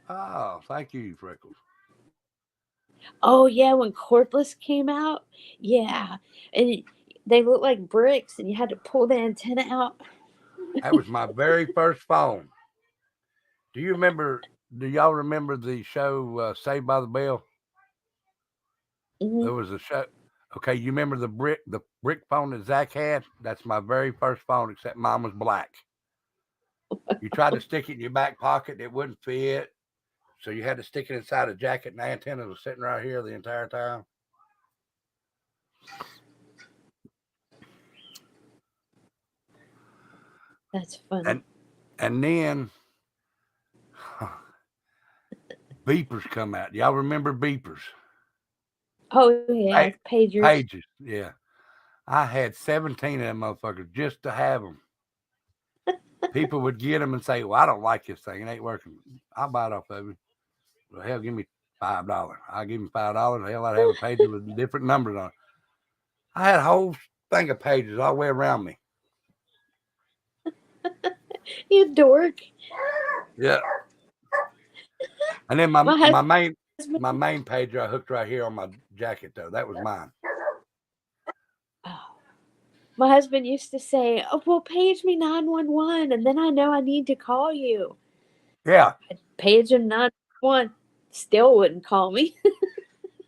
[SPEAKER 1] Oh, thank you, Freckles.
[SPEAKER 6] Oh, yeah, when cordless came out. Yeah. And they look like bricks, and you had to pull the antenna out.
[SPEAKER 1] That was my very first phone. Do y'all remember the show Saved by the Bell?
[SPEAKER 6] Mm-hmm.
[SPEAKER 1] There was a show. Okay, you remember the brick phone that Zach had? That's my very first phone, except mine was black. You tried to stick it in your back pocket, it wouldn't fit. So you had to stick it inside a jacket, and the antenna was sitting right here the entire time.
[SPEAKER 6] That's funny.
[SPEAKER 1] And then beepers come out. Y'all remember beepers?
[SPEAKER 6] Oh, yeah, pagers.
[SPEAKER 1] Pages, yeah. I had 17 of them motherfuckers just to have them. People would get them and say, "Well, I don't like this thing. It ain't working. I'll buy it off of you." Well, hell, give me $5. I'll give him $5. Hell, I'd have a page with different numbers on it. I had a whole thing of pages all the way around me.
[SPEAKER 6] You dork.
[SPEAKER 1] Yeah. And then my main pager I hooked right here on my jacket though. That was mine.
[SPEAKER 6] Oh. My husband used to say, "Oh, well, page me 911, and then I know I need to call you."
[SPEAKER 1] Yeah.
[SPEAKER 6] I'd page him 911, still wouldn't call me.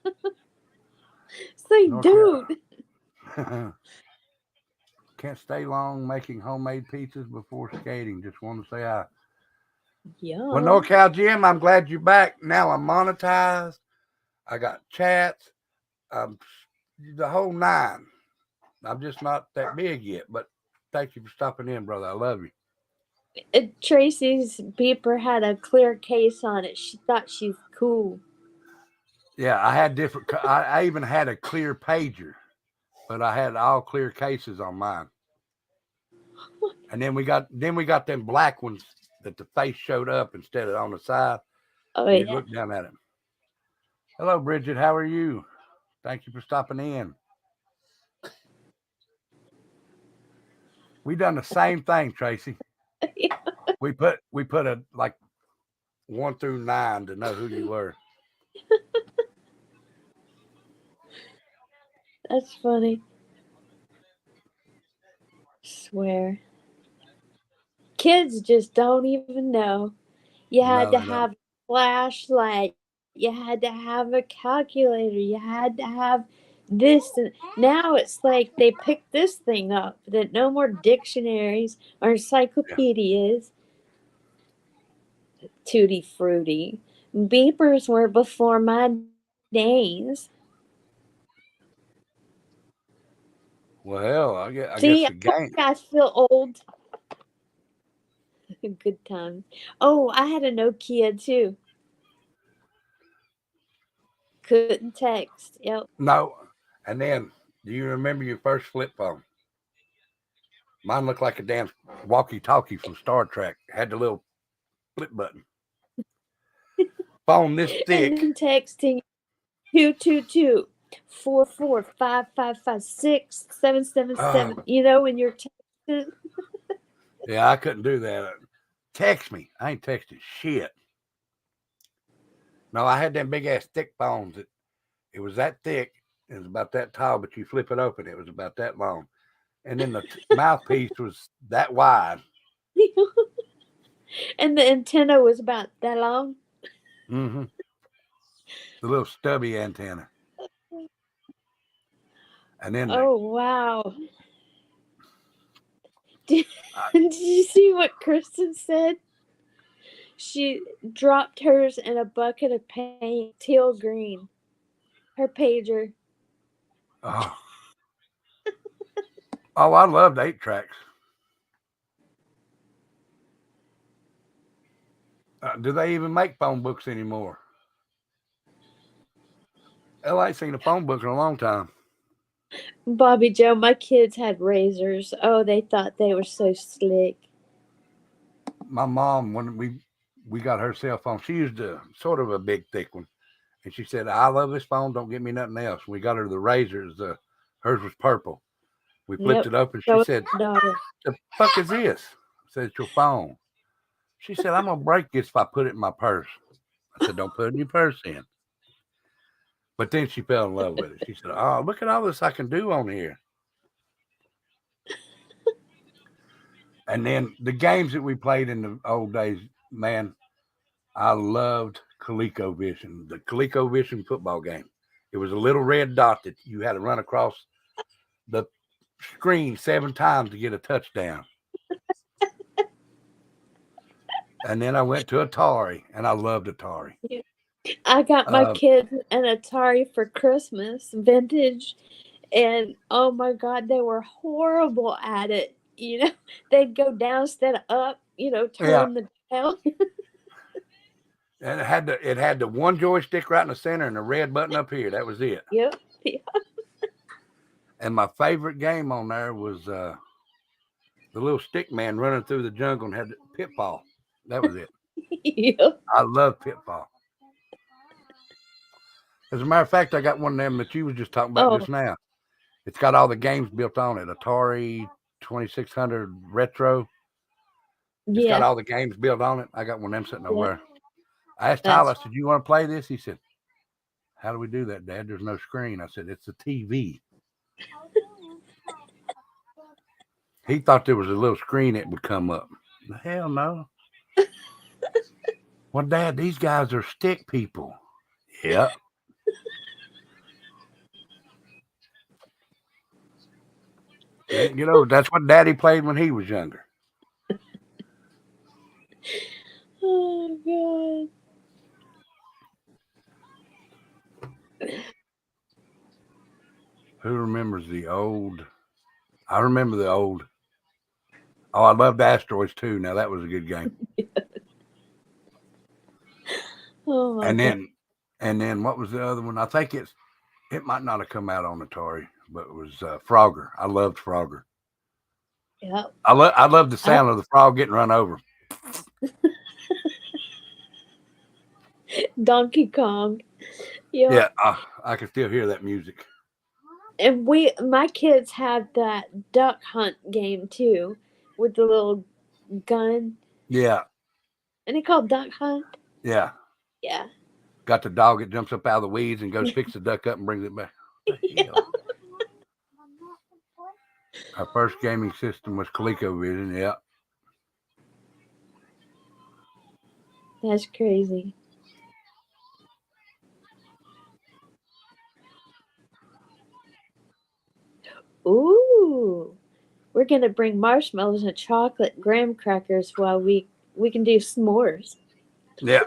[SPEAKER 6] It's like,
[SPEAKER 1] North
[SPEAKER 6] dude.
[SPEAKER 1] Can't stay long making homemade pizzas before skating. Just want to say hi.
[SPEAKER 6] Yeah.
[SPEAKER 1] Well, NorCal Jim, I'm glad you're back. Now I'm monetized. I got chats. The whole nine. I'm just not that big yet, but thank you for stopping in, brother. I love you.
[SPEAKER 6] Tracy's beeper had a clear case on it. She thought she's cool.
[SPEAKER 1] Yeah, I had different. I even had a clear pager, but I had all clear cases on mine. And then we got them black ones that the face showed up instead of on the side.
[SPEAKER 6] Oh,
[SPEAKER 1] You
[SPEAKER 6] yeah.
[SPEAKER 1] look down at it. Hello, Bridget. How are you? Thank you for stopping in. We done the same thing, Tracy.
[SPEAKER 6] Yeah.
[SPEAKER 1] We put a like 1 through 9 to know who you were.
[SPEAKER 6] That's funny. Swear. Kids just don't even know. You had
[SPEAKER 1] No,
[SPEAKER 6] to
[SPEAKER 1] they don't.
[SPEAKER 6] have a flashlight. You had to have a calculator. You had to have this. And now it's like they pick this thing up. That no more dictionaries or encyclopedias. Tutti frutti. Beepers were before my days.
[SPEAKER 1] Well, I guess
[SPEAKER 6] See,
[SPEAKER 1] the game.
[SPEAKER 6] I feel old. Good times. Oh, I had a Nokia too. Couldn't text. Yep.
[SPEAKER 1] No. And then, do you remember your first flip phone? Mine looked like a damn walkie-talkie from Star Trek. Had the little flip button. Phone this thick.
[SPEAKER 6] And then texting 222-445556-777. You know, when you're texting.
[SPEAKER 1] Yeah, I couldn't do that. Text me. I ain't texting shit. No, I had them big ass thick phones. It was that thick. It was about that tall, but you flip it open, it was about that long. And then the mouthpiece was that wide.
[SPEAKER 6] And the antenna was about that long.
[SPEAKER 1] Mm-hmm. The little stubby antenna. And then
[SPEAKER 6] Oh, wow. Did you see what Kristen said? She dropped hers in a bucket of paint, teal green. Her pager.
[SPEAKER 1] oh, I loved 8-tracks. Do they even make phone books anymore? Hell, I ain't seen a phone book in a long time.
[SPEAKER 6] Bobby Joe, my kids had razors. Oh, they thought they were so slick.
[SPEAKER 1] My mom, when we got her cell phone, she used a sort of a big thick one. And she said, I love this phone. Don't get me nothing else. We got her the razors. Hers was purple. We flipped it up and she said, the fuck is this? I said, it's your phone. She said, I'm going to break this if I put it in my purse. I said, don't put it in your purse in. But then she fell in love with it. She said, oh, look at all this I can do on here. And then the games that we played in the old days, man, I loved ColecoVision, the ColecoVision football game. It was a little red dot that you had to run across the screen 7 times to get a touchdown. And then I went to Atari, and I loved Atari.
[SPEAKER 6] I got my kids an Atari for Christmas, vintage, and oh my God, they were horrible at it. You know, they'd go down instead of up. You know, turn the dial.
[SPEAKER 1] And it had the one joystick right in the center and the red button up here. That was it.
[SPEAKER 6] Yep.
[SPEAKER 1] And my favorite game on there was the little stick man running through the jungle and had the Pitfall. That was it.
[SPEAKER 6] Yep.
[SPEAKER 1] I love Pitfall. As a matter of fact, I got one of them that you was just talking about just now. It's got all the games built on it. Atari 2600 Retro. It's got all the games built on it. I got one of them sitting over there. I asked Tyler, I said, you want to play this? He said, how do we do that, Dad? There's no screen. I said, it's a TV. He thought there was a little screen that would come up. Hell no. Well, Dad, these guys are stick people. Yep. You know, that's what Daddy played when he was younger.
[SPEAKER 6] Oh God.
[SPEAKER 1] Who remembers the old? I remember the old. Oh, I loved Asteroids too. Now that was a good game.
[SPEAKER 6] Oh my
[SPEAKER 1] And
[SPEAKER 6] God.
[SPEAKER 1] then what was the other one? I think it might not have come out on Atari, but it was Frogger. I loved Frogger.
[SPEAKER 6] Yep.
[SPEAKER 1] I love the sound of the frog getting run over.
[SPEAKER 6] Donkey Kong. Yep.
[SPEAKER 1] Yeah, I can still hear that music.
[SPEAKER 6] And my kids had that duck hunt game too, with the little gun.
[SPEAKER 1] Yeah,
[SPEAKER 6] And it called Duck Hunt.
[SPEAKER 1] yeah.
[SPEAKER 6] Yeah.
[SPEAKER 1] Got the dog that jumps up out of the weeds and goes picks the duck up and brings it back. Our first gaming system was ColecoVision. Yeah.
[SPEAKER 6] That's crazy. Ooh. We're gonna bring marshmallows and chocolate graham crackers while we can do s'mores.
[SPEAKER 1] Yeah.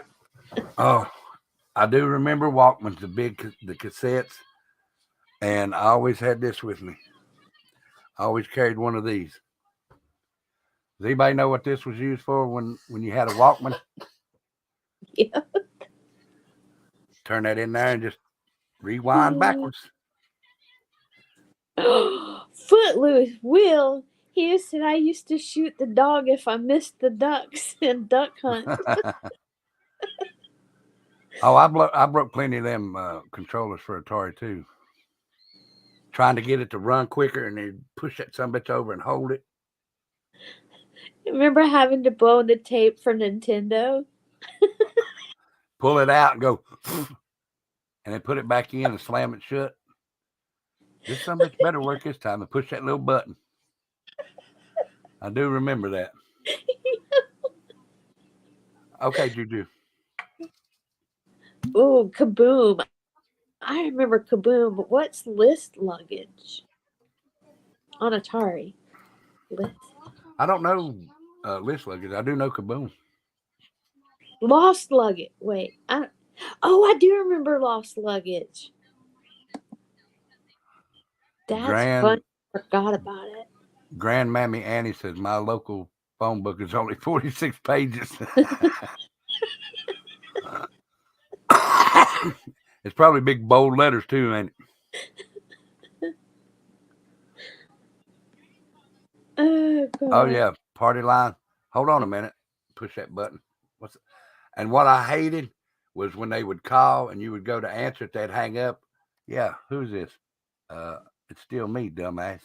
[SPEAKER 1] Oh, I do remember Walkmans, the cassettes, and I always had this with me. I always carried one of these. Does anybody know what this was used for when you had a Walkman?
[SPEAKER 6] Yeah.
[SPEAKER 1] Turn that in there and just rewind backwards.
[SPEAKER 6] Footloose Will. He said I used to shoot the dog if I missed the ducks in Duck Hunt.
[SPEAKER 1] Oh, I broke plenty of them controllers for Atari too. Trying to get it to run quicker, and then push that sumbitch over and hold it.
[SPEAKER 6] Remember having to blow the tape for Nintendo?
[SPEAKER 1] Pull it out and go, and then put it back in and slam it shut. This sumbitch better work this time, and push that little button. I do remember that. Okay, Juju.
[SPEAKER 6] Oh, Kaboom. I remember Kaboom, but what's List Luggage on Atari? List.
[SPEAKER 1] I don't know List Luggage. I do know Kaboom.
[SPEAKER 6] Lost Luggage. Wait. I do remember Lost Luggage. That's fun. Forgot about it.
[SPEAKER 1] Grandmammy Annie says my local phone book is only 46 pages. It's probably big bold letters too, ain't it?
[SPEAKER 6] Oh, God.
[SPEAKER 1] Oh yeah, party line. Hold on a minute. Push that button. What's it? And what I hated was when they would call and you would go to answer it, they'd hang up. Yeah, who's this? It's still me, dumbass.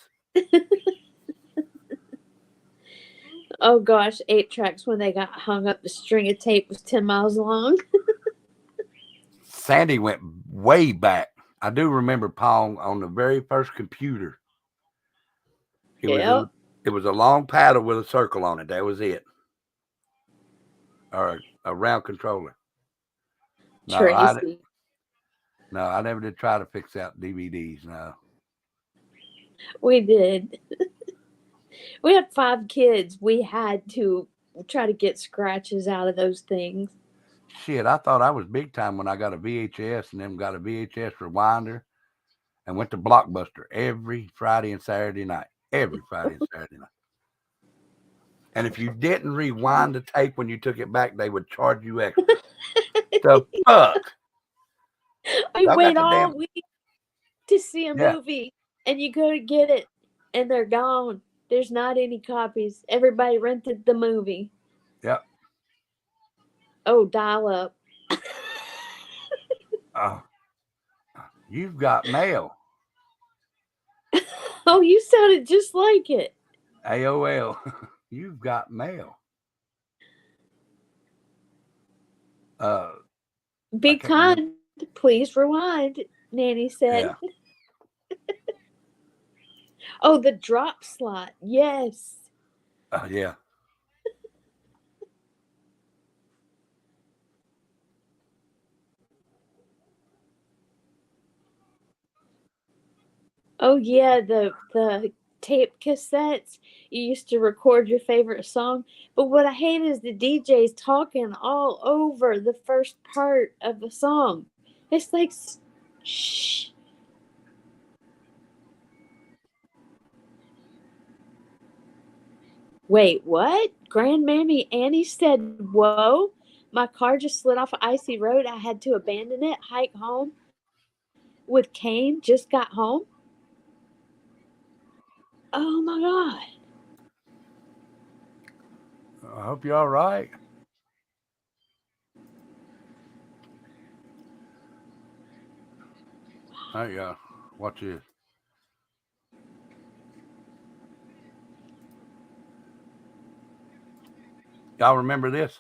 [SPEAKER 6] Oh gosh, 8-tracks when they got hung up, the string of tape was 10 miles long.
[SPEAKER 1] Sandy went way back. I do remember Pong on the very first computer. It was a long paddle with a circle on it. That was it. Or a round controller.
[SPEAKER 6] Tracy.
[SPEAKER 1] I never did try to fix out DVDs. No.
[SPEAKER 6] We did. We had 5 kids. We had to try to get scratches out of those things.
[SPEAKER 1] Shit, I thought I was big time when I got a VHS and then got a VHS rewinder and went to Blockbuster every Friday and Saturday night. Every Friday and Saturday night. And if you didn't rewind the tape when you took it back, they would charge you extra. The fuck?
[SPEAKER 6] We wait all week to see a movie, and you go to get it, and they're gone. There's not any copies. Everybody rented the movie.
[SPEAKER 1] Yep.
[SPEAKER 6] Oh, dial up.
[SPEAKER 1] Oh, you've got mail.
[SPEAKER 6] Oh, you sounded just like it.
[SPEAKER 1] AOL. You've got mail.
[SPEAKER 6] Be kind. Please rewind, Nanny said.
[SPEAKER 1] Yeah.
[SPEAKER 6] Oh, the drop slot. Yes.
[SPEAKER 1] Yeah.
[SPEAKER 6] Oh yeah, the tape cassettes. You used to record your favorite song, but what I hate is the DJs talking all over the first part of the song. It's like, shh. Wait, what? Grandmammy Annie said, "Whoa." My car just slid off an icy road. I had to abandon it, hike home with Kane. Just got home. Oh my God.
[SPEAKER 1] I hope you're all right. Hey, watch this. Y'all remember this?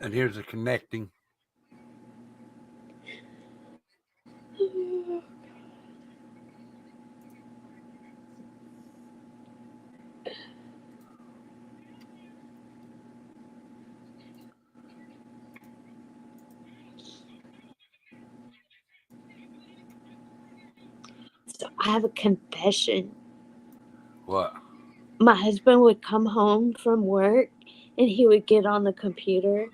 [SPEAKER 1] And here's the connecting.
[SPEAKER 6] So I have a confession.
[SPEAKER 1] What?
[SPEAKER 6] My husband would come home from work and he would get on the computer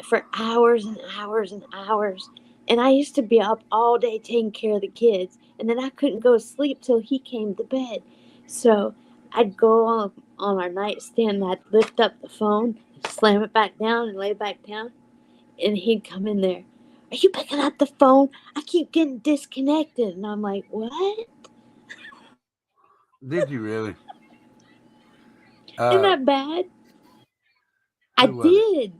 [SPEAKER 6] for hours and hours and hours. And I used to be up all day taking care of the kids. And then I couldn't go to sleep till he came to bed. So I'd go on our nightstand and I'd lift up the phone, slam it back down and lay it back down. And he'd come in there. Are you picking up the phone? I keep getting disconnected. And I'm like, what?
[SPEAKER 1] Did you really?
[SPEAKER 6] Isn't that bad? I
[SPEAKER 1] who was it?
[SPEAKER 6] did.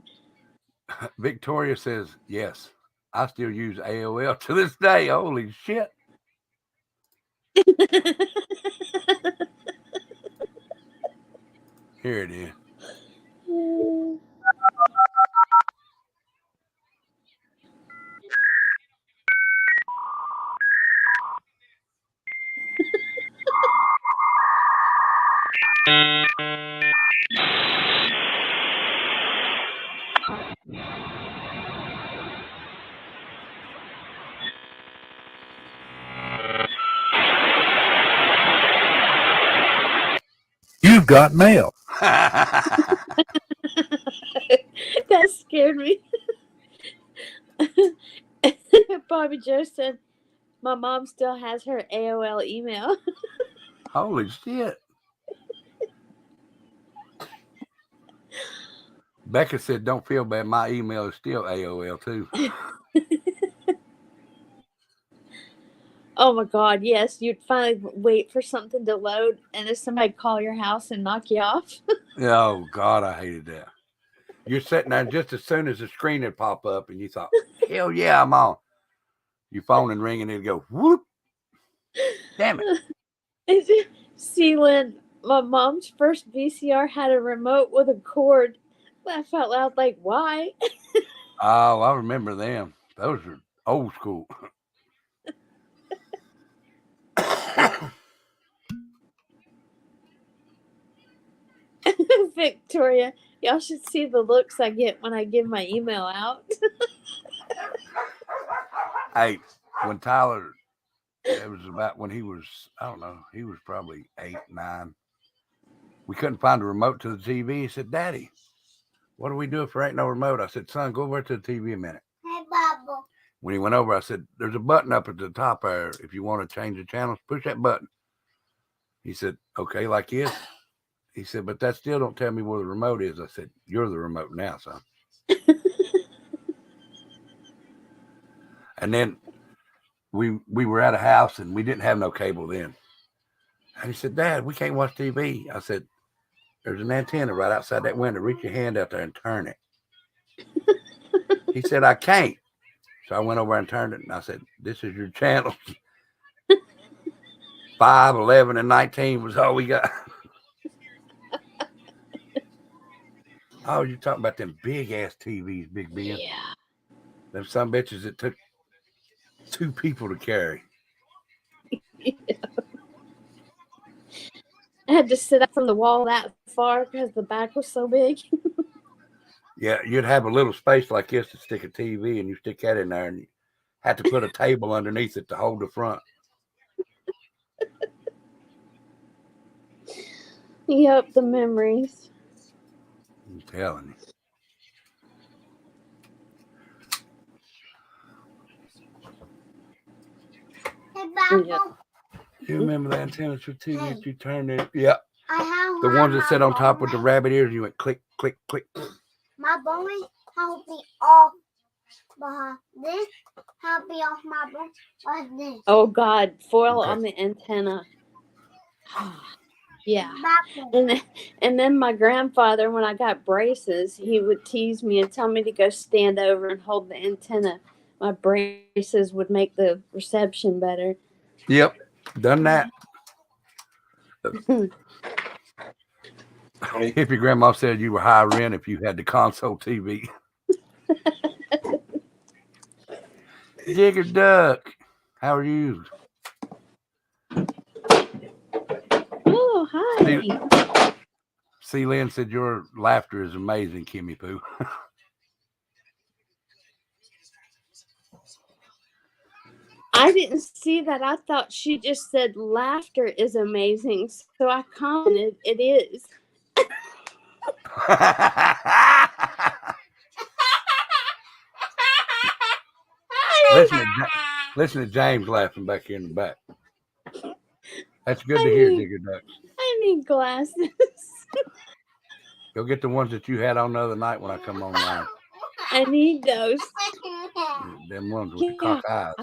[SPEAKER 1] Victoria says, yes. I still use AOL to this day. Holy shit. Here it is. You've got mail.
[SPEAKER 6] That scared me. Bobby Joe said, my mom still has her AOL email.
[SPEAKER 1] Holy shit. Becca said, don't feel bad. My email is still AOL too.
[SPEAKER 6] Oh my God, yes. You'd finally wait for something to load and then somebody call your house and knock you off.
[SPEAKER 1] Oh, God, I hated that. You're sitting there just as soon as the screen would pop up and you thought, hell yeah, I'm on. Your phone and ring and it'd go, whoop. Damn it.
[SPEAKER 6] See, Lynn, my mom's first VCR had a remote with a cord. Laugh out loud, like, why?
[SPEAKER 1] Oh, I remember them. Those are old school.
[SPEAKER 6] Victoria, y'all should see the looks I get when I give my email out.
[SPEAKER 1] Hey, when Tyler, it was about when he was, I don't know, he was probably 8, 9. We couldn't find a remote to the TV. He said, Daddy, what do we do if there ain't no remote? I said, son, go over to the TV a minute.
[SPEAKER 7] Hey, Bubba.
[SPEAKER 1] When he went over, I said, there's a button up at the top there. If you want to change the channels, push that button. He said, okay, like this. He said, but that still don't tell me where the remote is. I said, you're the remote now, son. And then we were at a house and we didn't have no cable then. And he said, Dad, we can't watch TV. I said, there's an antenna right outside that window. Reach your hand out there and turn it. He said, I can't. So I went over and turned it, and I said, this is your channel. 5, 11, and 19 was all we got. Oh, you're talking about them big-ass TVs, Big Ben.
[SPEAKER 6] Yeah.
[SPEAKER 1] Them some bitches that took 2 people to carry.
[SPEAKER 6] I had to sit up from the wall that far because the back was so big.
[SPEAKER 1] Yeah, you'd have a little space like this to stick a TV, and you stick that in there, and you had to put a table underneath it to hold the front.
[SPEAKER 6] Yep, the memories.
[SPEAKER 1] I'm telling
[SPEAKER 7] Hey, Papa.
[SPEAKER 6] Yep.
[SPEAKER 1] you. You remember the antennas for TV that you turned it? Yeah,
[SPEAKER 7] I have
[SPEAKER 1] the ones that
[SPEAKER 7] my
[SPEAKER 1] sit on top with the
[SPEAKER 7] boy.
[SPEAKER 1] rabbit ears. You went click, click, click.
[SPEAKER 7] My boy help me off. But this help me off my boy. What's this?
[SPEAKER 6] Oh God, foil
[SPEAKER 1] Okay.
[SPEAKER 6] on the antenna. Yeah.
[SPEAKER 7] Papa.
[SPEAKER 6] And then my grandfather, when I got braces, he would tease me and tell me to go stand over and hold the antenna. My braces would make the reception better.
[SPEAKER 1] Yep, done that. If your grandma said you were high rent if you had the console TV. Digger Duck, how are you?
[SPEAKER 6] Oh, hi.
[SPEAKER 1] C. Lynn said your laughter is amazing, Kimmy Poo.
[SPEAKER 6] I didn't see that. I thought she just said laughter is amazing. So I commented, it is.
[SPEAKER 1] Listen to James laughing back here in the back. That's good to hear, Digger Duck.
[SPEAKER 6] I need glasses.
[SPEAKER 1] Go get the ones that you had on the other night when I come online.
[SPEAKER 6] I need those.
[SPEAKER 1] Them ones with the cock eyes.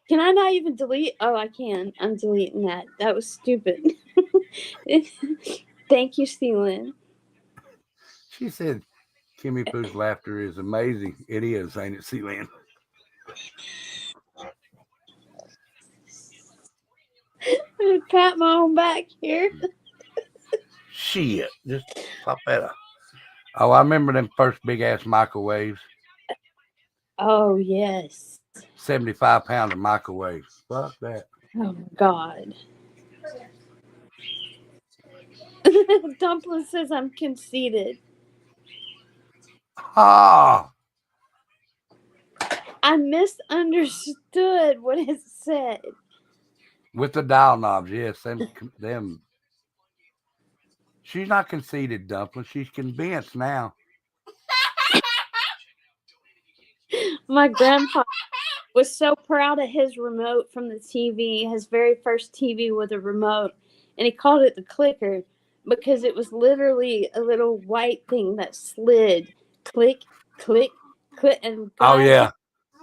[SPEAKER 6] Can I not even delete? Oh, I can. I'm deleting that. That was stupid. Thank you, Celine.
[SPEAKER 1] She said Kimmy Poo's laughter is amazing. It is, ain't it, C-Lynn?
[SPEAKER 6] Pat my own back here.
[SPEAKER 1] Shit. Just pop that up. Oh, I remember them first big-ass microwaves.
[SPEAKER 6] Oh, yes.
[SPEAKER 1] 75-pounder microwaves. Fuck that.
[SPEAKER 6] Oh, God. Dumpling says I'm conceited.
[SPEAKER 1] Ah,
[SPEAKER 6] I misunderstood what it said.
[SPEAKER 1] with the dial knobs, yes. Them. She's not conceited, Dumpling. She's convinced now.
[SPEAKER 6] My grandpa was so proud of his remote from the TV, his very first TV with a remote, and he called it the clicker because it was literally a little white thing that slid, click, click, click, and
[SPEAKER 1] Oh, yeah.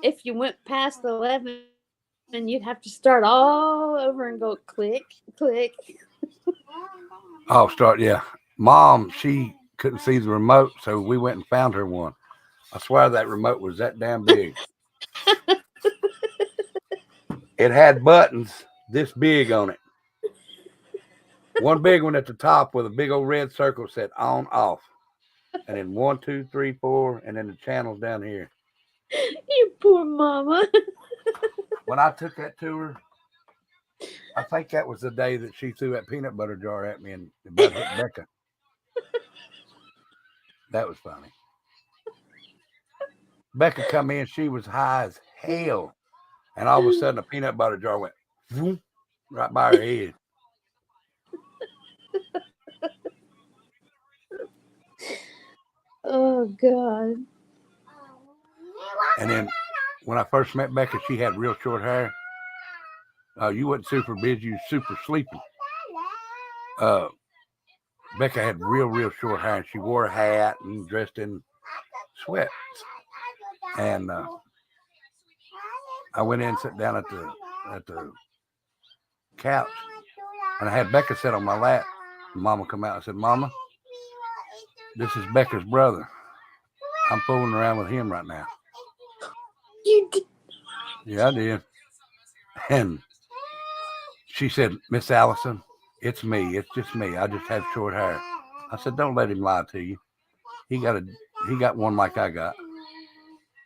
[SPEAKER 6] if you went past 11, then you'd have to start all over and go click, click.
[SPEAKER 1] Oh, yeah. Mom, she couldn't see the remote, so we went and found her one. I swear that remote was that damn big. It had buttons this big on it. One big one at the top with a big old red circle said on, off. And then 1, 2, 3, 4, and then the channels down here.
[SPEAKER 6] You poor mama.
[SPEAKER 1] When I took that to her, I think that was the day that she threw that peanut butter jar at me and about hit Becca. That was funny. Becca come in, she was high as hell. And all of a sudden, a peanut butter jar went whoop, right by her head.
[SPEAKER 6] Oh, God.
[SPEAKER 1] And then when I first met Becca, she had real short hair. You wasn't super busy, you was super sleepy. Becca had real short hair, and she wore a hat and dressed in sweats. And I went in and sat down at the couch, And I had Becca sit on my lap. And Mama come out and said, Mama, this is Becca's brother. I'm fooling around with him right now.
[SPEAKER 6] You did.
[SPEAKER 1] Yeah, I did. And she said, Miss Allison, it's me. It's just me. I just have short hair. I said, don't let him lie to you. He got one like I got.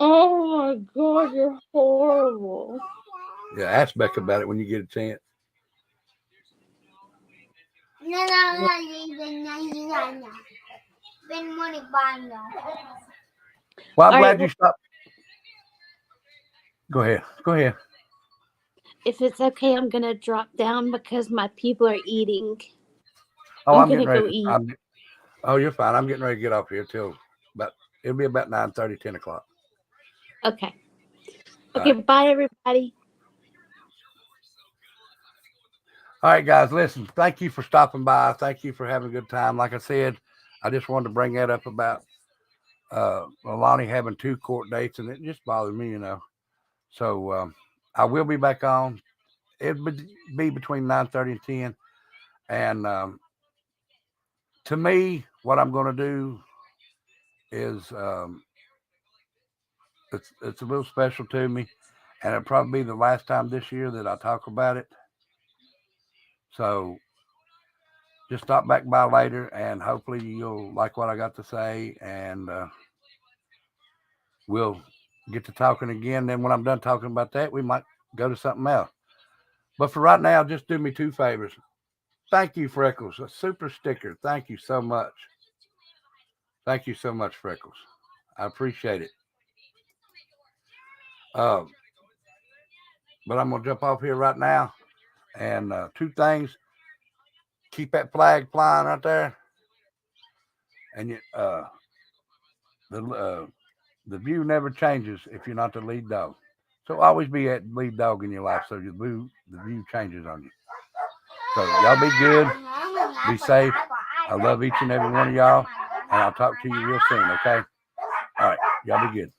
[SPEAKER 6] Oh my God, you're horrible.
[SPEAKER 1] Yeah, ask Becca about it when you get a chance. Well, I'm
[SPEAKER 6] All
[SPEAKER 1] glad
[SPEAKER 6] right,
[SPEAKER 1] you stopped. Go ahead. Go ahead.
[SPEAKER 6] if it's okay, I'm gonna drop down because my people are eating.
[SPEAKER 1] Oh,
[SPEAKER 6] I'm
[SPEAKER 1] I'm
[SPEAKER 6] gonna
[SPEAKER 1] getting
[SPEAKER 6] go
[SPEAKER 1] ready.
[SPEAKER 6] eat.
[SPEAKER 1] Oh, you're fine. I'm getting ready to get off here till it'll be about 9:30, 10 o'clock.
[SPEAKER 6] Okay.
[SPEAKER 1] All
[SPEAKER 6] Okay.
[SPEAKER 1] right.
[SPEAKER 6] Bye, everybody.
[SPEAKER 1] All right, guys, listen, thank you for stopping by. Thank you for having a good time. Like I said, I just wanted to bring that up about Leilani having 2 court dates, and it just bothered me, So I will be back on. It'll be between 9:30 and 10. And to me, what I'm going to do is it's a little special to me, and it'll probably be the last time this year that I talk about it. So just stop back by later, and hopefully you'll like what I got to say, and we'll get to talking again. Then when I'm done talking about that, we might go to something else. But for right now, just do me 2 favors. Thank you, Freckles. A super sticker. Thank you so much. Thank you so much, Freckles. I appreciate it. But I'm going to jump off here right now. And 2 things. Keep that flag flying right there. And the view never changes if you're not the lead dog. So always be that lead dog in your life so the view changes on you. So y'all be good. Be safe. I love each and every one of y'all. And I'll talk to you real soon, okay? All right. Y'all be good.